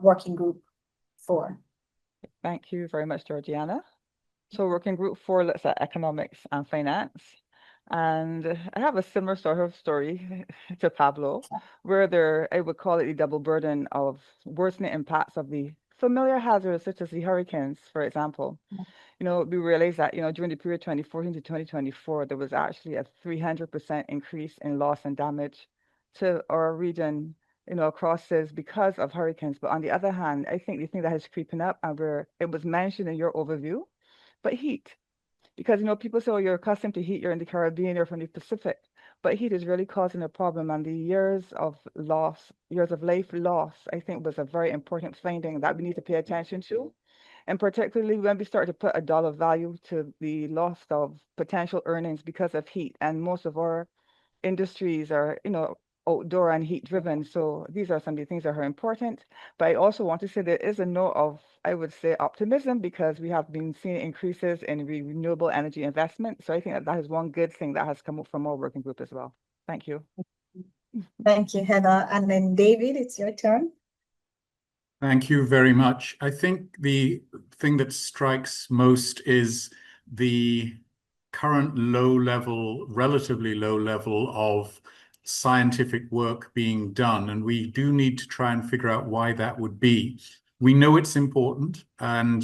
Working Group 4. Thank you very much, Georgiana. So Working Group 4 looks at economics and finance. And I have a similar sort of story to Pablo, where I would call it the double burden of worsening impacts of the familiar hazards, such as the hurricanes, for example. We realized that, during the period 2014 to 2024, there was actually a 300% increase in loss and damage to our region, across this because of hurricanes. But on the other hand, I think the thing that has creeping up, and where it was mentioned in your overview, but heat. Because, people say, oh, you're accustomed to heat, you're in the Caribbean, you're from the Pacific, but heat is really causing a problem. And the years of life loss, I think was a very important finding that we need to pay attention to. And particularly when we start to put a dollar value to the loss of potential earnings because of heat. And most of our industries are, outdoor and heat driven. So these are some of the things that are important. But I also want to say there is a note of, I would say, optimism, because we have been seeing increases in renewable energy investment. So I think that is one good thing that has come up from our working group as well. Thank you. Thank you, Heather. And then David, it's your turn. Thank you very much. I think the thing that strikes most is the current relatively low level of scientific work being done, and we do need to try and figure out why that would be. We know it's important, and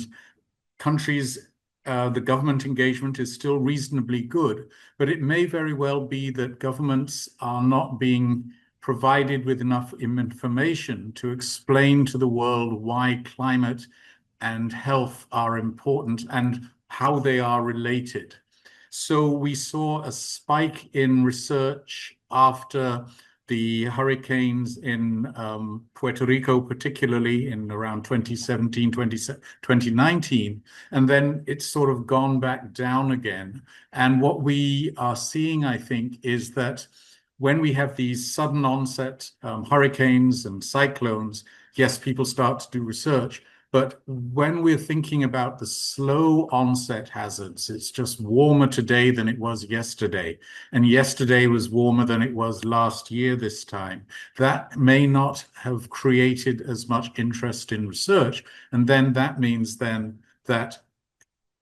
countries, the government engagement is still reasonably good, but it may very well be that governments are not being provided with enough information to explain to the world why climate and health are important and how they are related. So we saw a spike in research after the hurricanes in Puerto Rico, particularly in around 2017, 2019, and then it's sort of gone back down again. And what we are seeing, I think, is that when we have these sudden onset hurricanes and cyclones, yes, people start to do research. But when we're thinking about the slow onset hazards, it's just warmer today than it was yesterday. And yesterday was warmer than it was last year this time. That may not have created as much interest in research. And then that means then that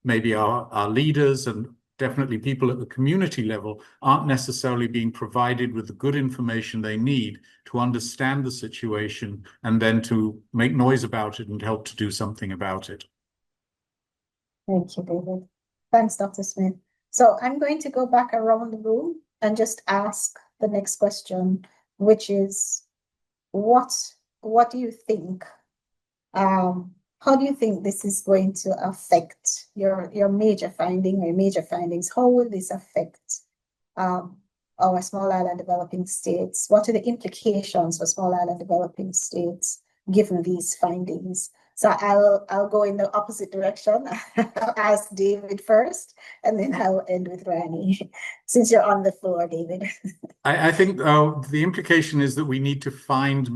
maybe our leaders and definitely people at the community level aren't necessarily being provided with the good information they need to understand the situation and then to make noise about it and help to do something about it. Thank you, David. Thanks, Dr. Smith. So I'm going to go back around the room and just ask the next question, which is, what do you think? How do you think this is going to affect your major findings? How will this affect our small island developing states? What are the implications for small island developing states given these findings? So I'll go in the opposite direction. I'll ask David first, and then I'll end with Rani, since you're on the floor, David. I think the implication is that we need to find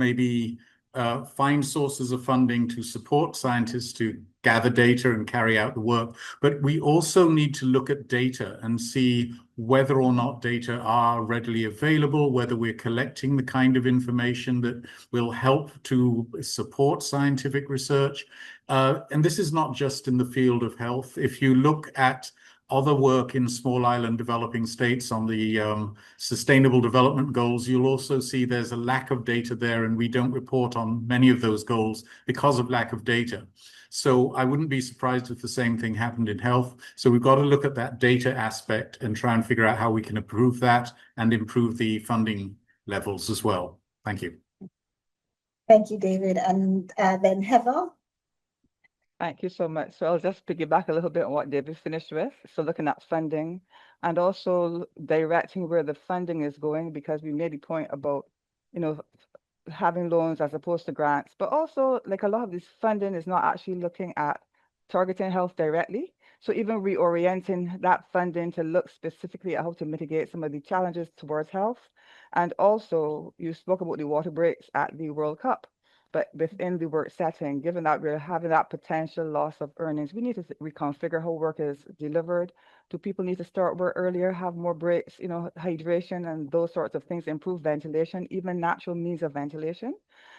find sources of funding to support scientists to gather data and carry out the work. But we also need to look at data and see whether or not data are readily available, whether we're collecting the kind of information that will help to support scientific research. And this is not just in the field of health. If you look at other work in small island developing states on the sustainable development goals, you'll also see there's a lack of data there, and we don't report on many of those goals because of lack of data. So I wouldn't be surprised if the same thing happened in health. So we've got to look at that data aspect and try and figure out how we can improve that and improve the funding levels as well. Thank you. Thank you, David. And then Heather. Thank you so much. So I'll just piggyback a little bit on what David finished with. So looking at funding and also directing where the funding is going, because we made the point about, having loans as opposed to grants, but also like a lot of this funding is not actually looking at targeting health directly. So even reorienting that funding to look specifically at how to mitigate some of the challenges towards health. And also you spoke about the water breaks at the World Cup. But within the work setting, given that we're having that potential loss of earnings, we need to reconfigure how work is delivered. Do people need to start work earlier, have more breaks, hydration and those sorts of things, improve ventilation, even natural means of ventilation?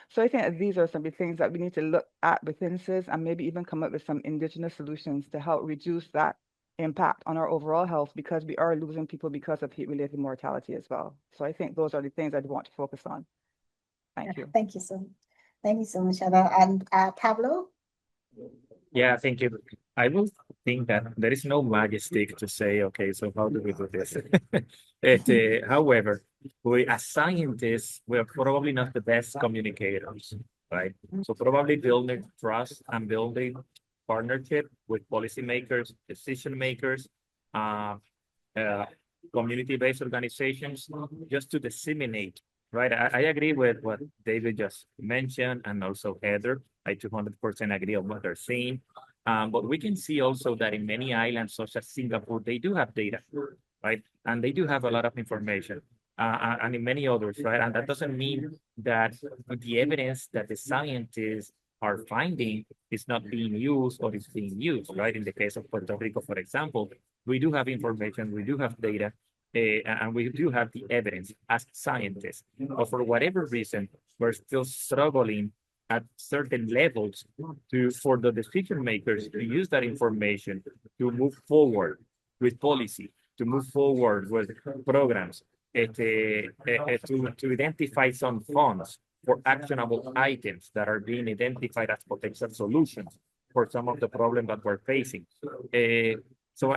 So I think that these are some of the things that we need to look at within CIS and maybe even come up with some indigenous solutions to help reduce that impact on our overall health, because we are losing people because of heat-related mortality as well. So I think those are the things I'd want to focus on. Thank you. Thank you so much. Thank you so much, Heather. And Pablo? Yeah, thank you. I will think that there is no magic stick to say, okay, so how do we do this? However, we as scientists, we are probably not the best communicators, right? So probably building trust and building partnership with policymakers, decision makers, community-based organizations, just to disseminate. Right, I agree with what David just mentioned, and also Heather. I 200% agree on what they're saying. But we can see also that in many islands, such as Singapore, they do have data, right? And they do have a lot of information, and in many others, right? And that doesn't mean that the evidence that the scientists are finding is not being used or is being used, right? In the case of Puerto Rico, for example, we do have information, we do have data, and we do have the evidence as scientists, but for whatever reason, we're still struggling at certain levels for the decision makers to use that information to move forward with policy, to move forward with programs, to identify some funds for actionable items that are being identified as potential solutions for some of the problems that we're facing. So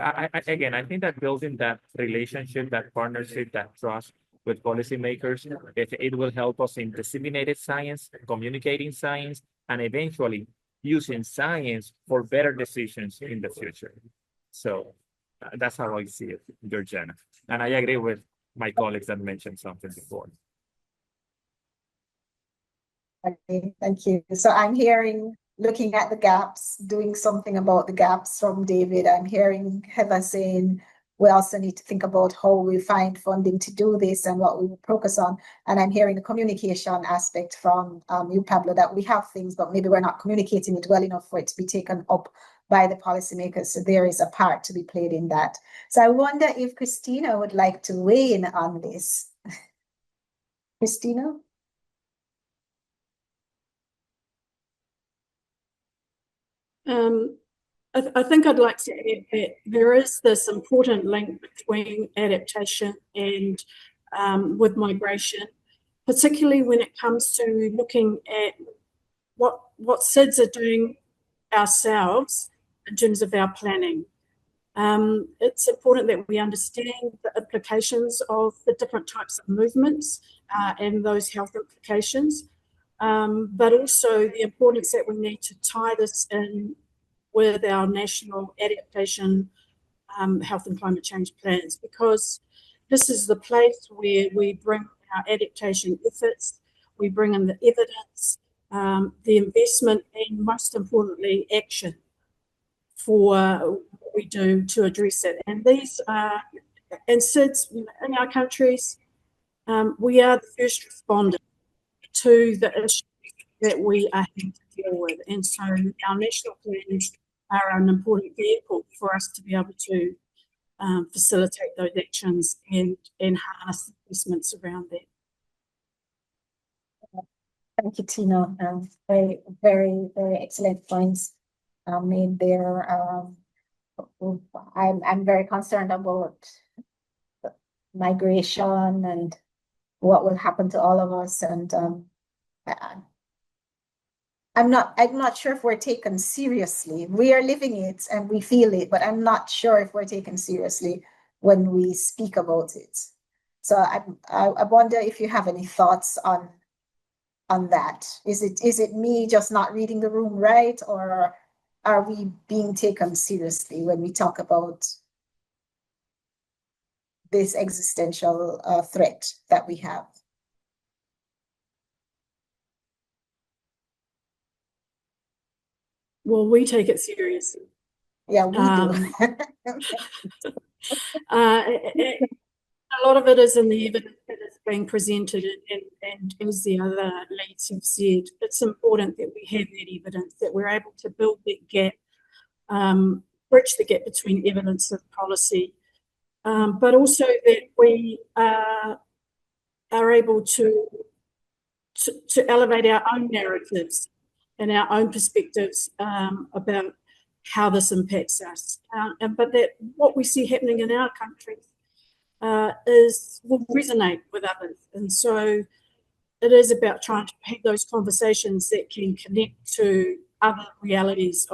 again, I think that building that relationship, that partnership, that trust with policymakers, it will help us in disseminated science, communicating science, and eventually using science for better decisions in the future. So that's how I see it, Georgiana. And I agree with my colleagues that mentioned something before. Okay, thank you. So I'm hearing, looking at the gaps, doing something about the gaps from David. I'm hearing Heather saying we also need to think about how we find funding to do this and what we will focus on. And I'm hearing the communication aspect from you, Pablo, that we have things, but maybe we're not communicating it well enough for it to be taken up by the policymakers. So there is a part to be played in that. So I wonder if Christina would like to weigh in on this. Christina? I think I'd like to add that there is this important link between adaptation and with migration, particularly when it comes to looking at what SIDS are doing ourselves in terms of our planning. It's important that we understand the implications of the different types of movements and those health implications, but also the importance that we need to tie this in with our national adaptation health and climate change plans, because this is the place where we bring our adaptation efforts, we bring in the evidence, the investment, and most importantly, action for what we do to address it. And these and SIDS in our countries, we are the first responder to the issues that we are having to deal with. And so our national plans are an important vehicle for us to be able to facilitate those actions and harness investments around that. Thank you, Tina. Very, very, very excellent points made there. I'm very concerned about migration and what will happen to all of us. And I'm not sure if we're taken seriously. We are living it and we feel it, but I'm not sure if we're taken seriously when we speak about it. So I wonder if you have any thoughts on that. Is it me just not reading the room right, or are we being taken seriously when we talk about this existential threat that we have? Well, we take it seriously. Yeah, we do. A lot of it is in the evidence that is being presented, and as the other leads have said, it's important that we have that evidence, that we're able to build that gap, bridge the gap between evidence and policy, but also that we are able to elevate our own narratives and our own perspectives about how this impacts us, but that what we see happening in our countries will resonate with others. And so it is about trying to have those conversations that can connect to other realities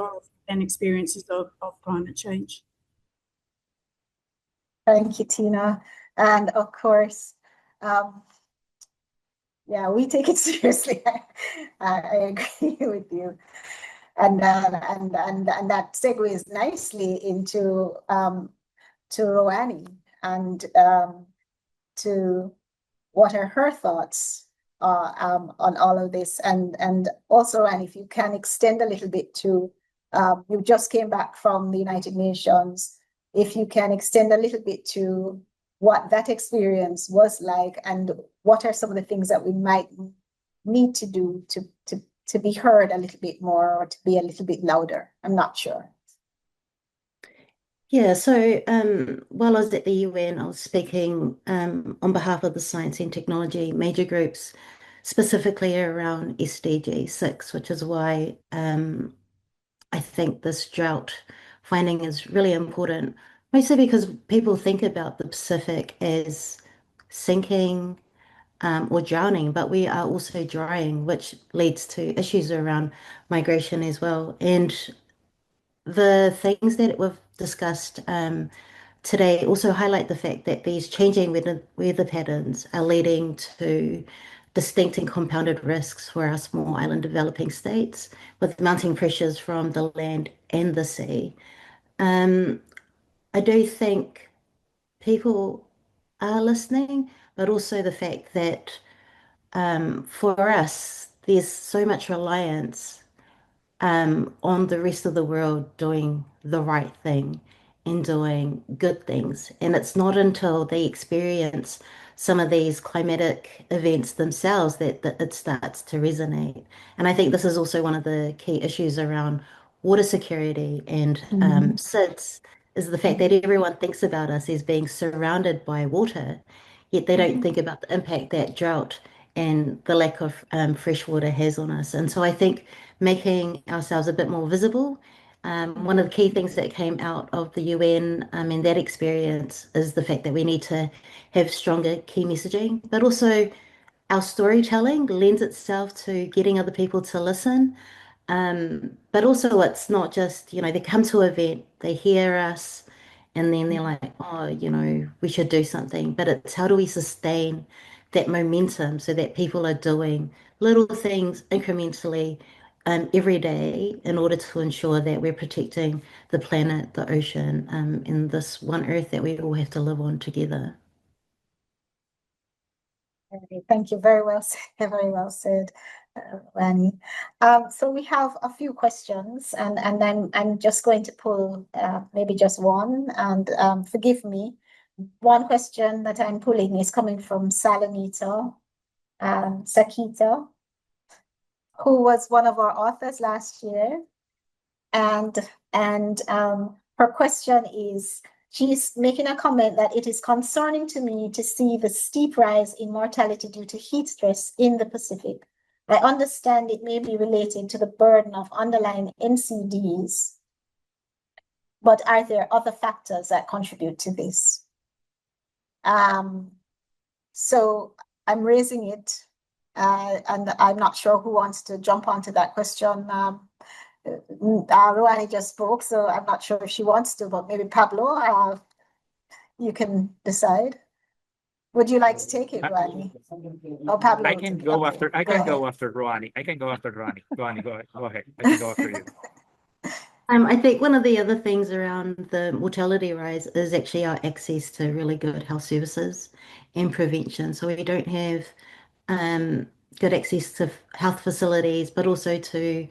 and experiences of climate change. Thank you, Tina. And of course, yeah, we take it seriously. I agree with you. And that segues nicely into to Roani and to what are her thoughts on all of this, and also, and if you can extend a little bit to, you just came back from the United Nations, if you can extend a little bit to what that experience was like, and what are some of the things that we might need to do to be heard a little bit more, or to be a little bit louder. I'm not sure. Yeah, so while I was at the UN, I was speaking on behalf of the science and technology major groups, specifically around SDG 6, which is why I think this drought finding is really important, mostly because people think about the Pacific as sinking or drowning, but we are also drying, which leads to issues around migration as well. And the things that we've discussed today also highlight the fact that these changing weather patterns are leading to distinct and compounded risks for our small island developing states, with mounting pressures from the land and the sea. I do think people are listening, but also the fact that for us, there's so much reliance on the rest of the world doing the right thing and doing good things. And it's not until they experience some of these climatic events themselves that it starts to resonate. And I think this is also one of the key issues around water security and SIDS, is the fact that everyone thinks about us as being surrounded by water, yet they don't think about the impact that drought and the lack of fresh water has on us. And so I think making ourselves a bit more visible, one of the key things that came out of the UN in that experience is the fact that we need to have stronger key messaging, but also our storytelling lends itself to getting other people to listen. But also it's not just, they come to an event, they hear us, and then they're like, oh, we should do something. But it's how do we sustain that momentum so that people are doing little things incrementally every day in order to ensure that we're protecting the planet, the ocean, and this one earth that we all have to live on together. Thank you. Very well said. Very well said, Rani. So we have a few questions, and then I'm just going to pull maybe just one. And forgive me, one question that I'm pulling is coming from Salanita Sakita, who was one of our authors last year, and her question is, she's making a comment that it is concerning to me to see the steep rise in mortality due to heat stress in the Pacific. I understand it may be related to the burden of underlying NCDs, but are there other factors that contribute to this? So I'm raising it, and I'm not sure who wants to jump onto that question. Ruani just spoke, so I'm not sure if she wants to, but maybe Pablo, you can decide. Would you like to take it, Ruani? Or Pablo? I can go after Ruani. I can go after Ruani. Ruani, go ahead. I can go after you. I think one of the other things around the mortality rise is actually our access to really good health services and prevention. So we don't have good access to health facilities, but also to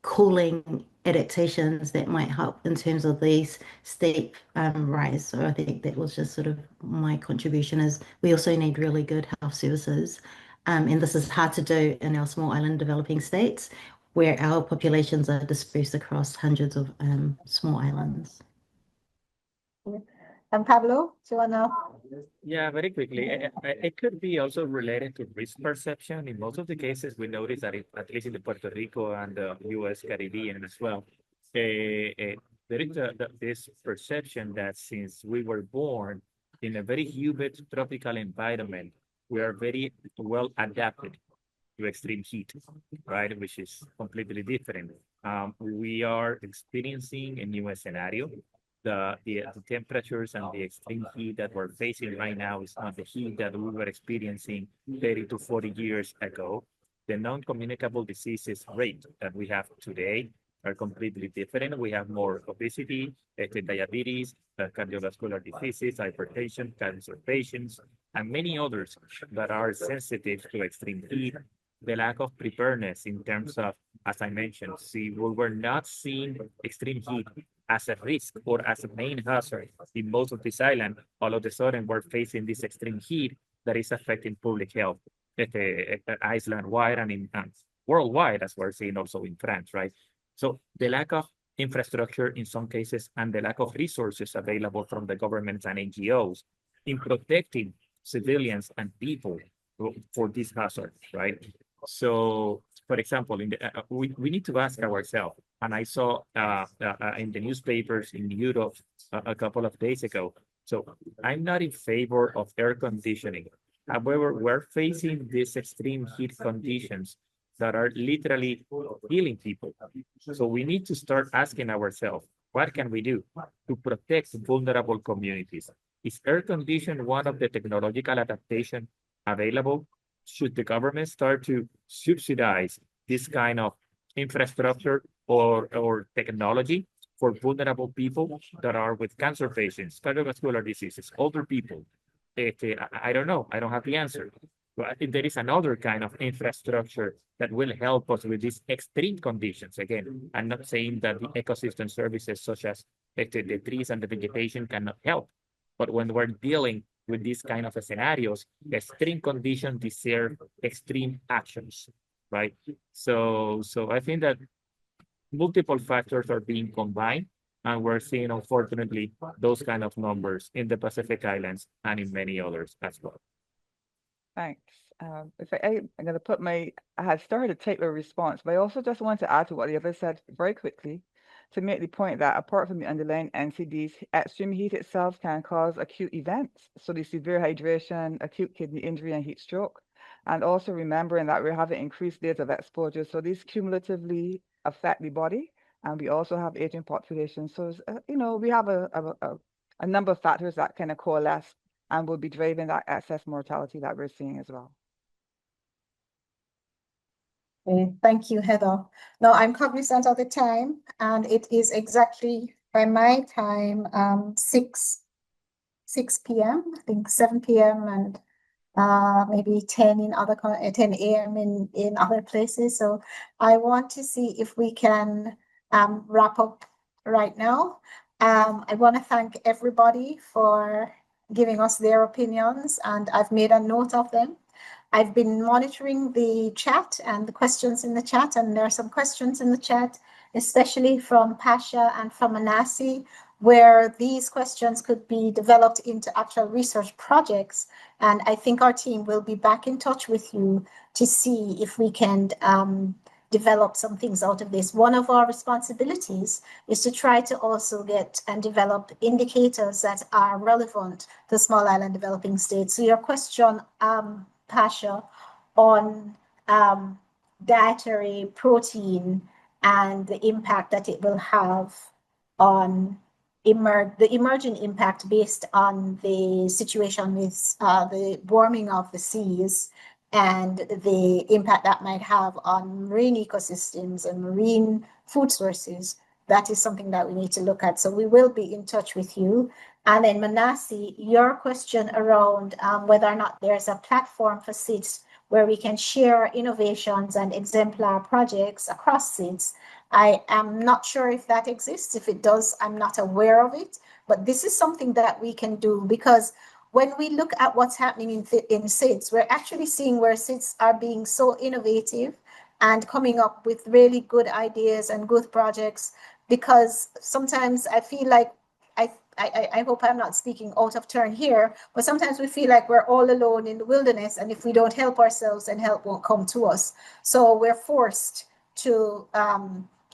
cooling adaptations that might help in terms of these steep rise. So I think that was just sort of my contribution, is we also need really good health services. And this is hard to do in our small island developing states, where our populations are dispersed across hundreds of small islands. And Pablo, do you want to? Yeah, very quickly. It could be also related to risk perception. In most of the cases, we notice that at least in the Puerto Rico and the U.S. Caribbean as well, there is this perception that since we were born in a very humid tropical environment, we are very well adapted to extreme heat, right? Which is completely different. We are experiencing a new scenario. The temperatures and the extreme heat that we're facing right now is not the heat that we were experiencing 30 to 40 years ago. The non-communicable diseases rate that we have today are completely different. We have more obesity, diabetes, cardiovascular diseases, hypertension, cancer patients, and many others that are sensitive to extreme heat. The lack of preparedness in terms of, as I mentioned, we were not seeing extreme heat as a risk or as a main hazard in most of this island. All of a sudden, we're facing this extreme heat that is affecting public health, Iceland-wide and worldwide, as we're seeing also in France, right? So the lack of infrastructure in some cases and the lack of resources available from the governments and NGOs in protecting civilians and people for this hazard, right? So, for example, we need to ask ourselves, and I saw in the newspapers in Europe a couple of days ago. So I'm not in favor of air conditioning. However, we're facing these extreme heat conditions that are literally killing people. So we need to start asking ourselves, what can we do to protect vulnerable communities? Is air conditioning one of the technological adaptation available? Should the government start to subsidize this kind of infrastructure or technology for vulnerable people that are with cancer patients, cardiovascular diseases, older people? I don't know. I don't have the answer. But I think there is another kind of infrastructure that will help us with these extreme conditions. Again, I'm not saying that the ecosystem services such as the trees and the vegetation cannot help. But when we're dealing with these kind of scenarios, extreme conditions deserve extreme actions, right? So I think that multiple factors are being combined, and we're seeing, unfortunately, those kind of numbers in the Pacific Islands and in many others as well. Thanks. I'm going to put I had started a tailor response, but I also just want to add to what the others said very quickly to make the point that apart from the underlying NCDs, extreme heat itself can cause acute events. So the severe hydration, acute kidney injury, and heat stroke. And also remembering that we're having increased days of exposure. So these cumulatively affect the body. And we also have aging populations. So, we have a number of factors that kind of coalesce and will be driving that excess mortality that we're seeing as well. Okay, thank you, Heather. Now I'm cognizant of the time, and it is exactly by my time 6 p.m. I think 7 p.m. and maybe 10 10 a.m. in other places. So I want to see if we can wrap up right now. I want to thank everybody for giving us their opinions, and I've made a note of them. I've been monitoring the chat and the questions in the chat, and there are some questions in the chat, especially from Pasha and from Manasi, where these questions could be developed into actual research projects. And I think our team will be back in touch with you to see if we can develop some things out of this. One of our responsibilities is to try to also get and develop indicators that are relevant to small island developing states. So your question, Pasha, on dietary protein and the impact that it will have on the emerging impact based on the situation with the warming of the seas and the impact that might have on marine ecosystems and marine food sources. That is something that we need to look at. So we will be in touch with you. And then Manasi, your question around whether or not there's a platform for SIDS where we can share innovations and exemplar projects across SIDS. I am not sure if that exists. If it does, I'm not aware of it. But this is something that we can do, because when we look at what's happening in SIDS, we're actually seeing where SIDS are being so innovative and coming up with really good ideas and good projects, because sometimes I feel like, I hope I'm not speaking out of turn here, but sometimes we feel like we're all alone in the wilderness, and if we don't help ourselves, then help won't come to us. So we're forced to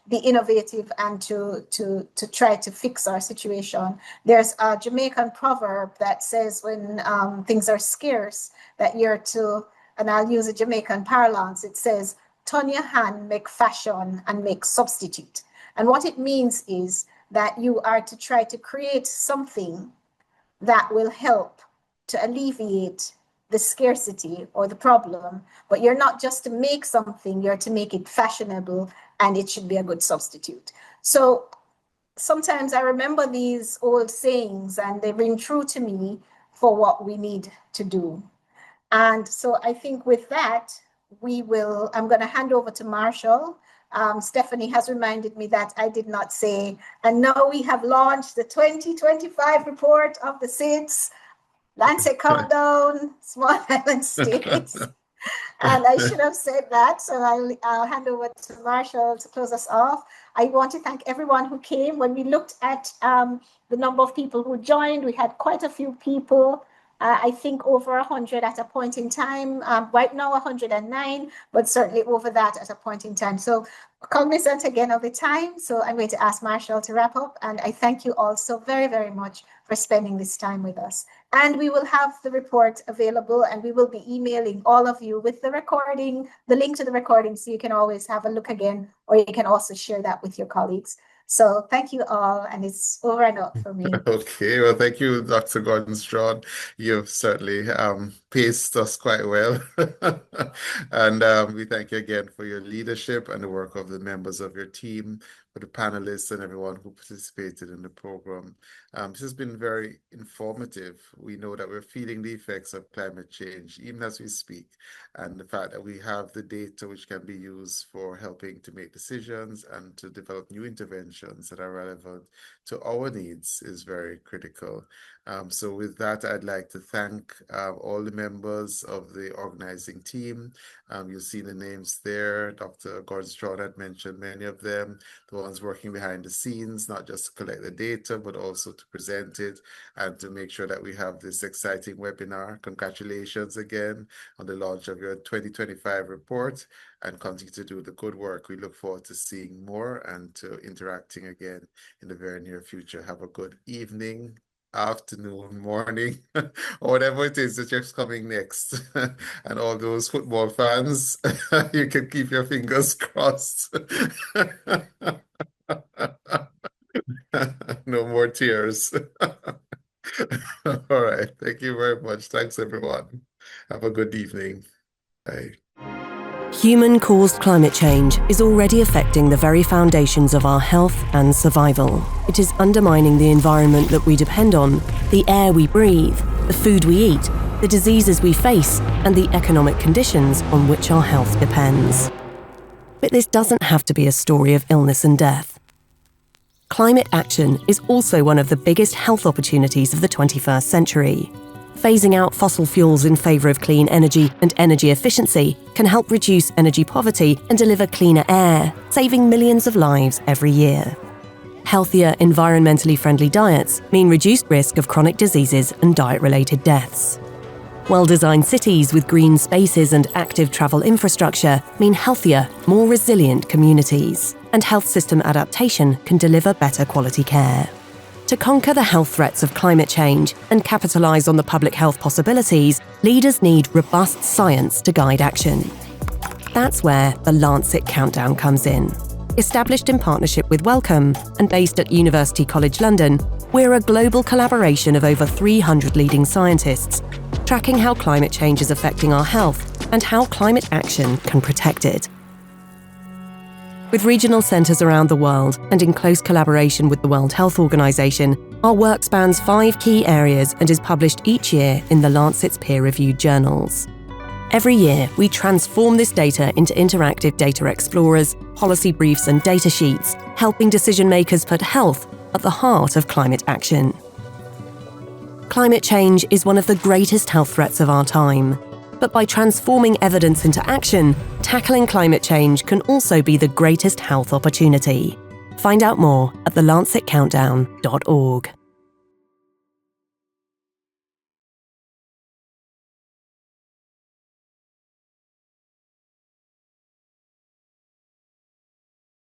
be innovative and to try to fix our situation. There's a Jamaican proverb that says when things are scarce, that you're to, and I'll use a Jamaican parlance, it says, turn your hand, make fashion, and make substitute. And what it means is that you are to try to create something that will help to alleviate the scarcity or the problem, but you're not just to make something, you're to make it fashionable, and it should be a good substitute. So sometimes I remember these old sayings and they ring true to me for what we need to do. And so I think with that, I'm going to hand over to Marshall. Stephanie has reminded me that I did not say, and now we have launched the 2025 report of the SIDS, Lancet Countdown, Small Island States. And I should have said that, so I'll hand over to Marshall to close us off. I want to thank everyone who came. When we looked at the number of people who joined, we had quite a few people. I think over 100 at a point in time. Right now 109, but certainly over that at a point in time. So cognizant again of the time. So I'm going to ask Marshall to wrap up. And I thank you all so very, very much for spending this time with us. And we will have the report available, and we will be emailing all of you with the recording, the link to the recording, so you can always have a look again, or you can also share that with your colleagues. So thank you all, and it's over and out for me. Okay, well, thank you, Dr. Gordon-Strachan. You've certainly paced us quite well. And we thank you again for your leadership and the work of the members of your team, for the panelists and everyone who participated in the program. This has been very informative. We know that we're feeling the effects of climate change, even as we speak, and the fact that we have the data which can be used for helping to make decisions and to develop new interventions that are relevant to our needs is very critical. So with that, I'd like to thank all the members of the organizing team. You'll see the names there. Dr. Gordon-Strachan had mentioned many of them, the ones working behind the scenes, not just to collect the data, but also to present it and to make sure that we have this exciting webinar. Congratulations again on the launch of your 2025 report, and continue to do the good work. We look forward to seeing more and to interacting again in the very near future. Have a good evening, afternoon, morning, or whatever it is that just coming next. And all those football fans, you can keep your fingers crossed. No more tears. All right. Thank you very much. Thanks, everyone. Have a good evening. Bye. Human-caused climate change is already affecting the very foundations of our health and survival. It is undermining the environment that we depend on, the air we breathe, the food we eat, the diseases we face, and the economic conditions on which our health depends. But this doesn't have to be a story of illness and death. Climate action is also one of the biggest health opportunities of the 21st century. Phasing out fossil fuels in favour of clean energy and energy efficiency can help reduce energy poverty and deliver cleaner air, saving millions of lives every year. Healthier, environmentally friendly diets mean reduced risk of chronic diseases and diet-related deaths. Well-designed cities with green spaces and active travel infrastructure mean healthier, more resilient communities, and health system adaptation can deliver better quality care. To conquer the health threats of climate change and capitalise on the public health possibilities, leaders need robust science to guide action. That's where the Lancet Countdown comes in. Established in partnership with Wellcome and based at University College London, we're a global collaboration of over 300 leading scientists, tracking how climate change is affecting our health and how climate action can protect it. With regional centres around the world and in close collaboration with the World Health Organization, our work spans 5 key areas and is published each year in the Lancet's peer-reviewed journals. Every year, we transform this data into interactive data explorers, policy briefs and data sheets, helping decision-makers put health at the heart of climate action. Climate change is one of the greatest health threats of our time. But by transforming evidence into action, tackling climate change can also be the greatest health opportunity. Find out more at thelancetcountdown.org.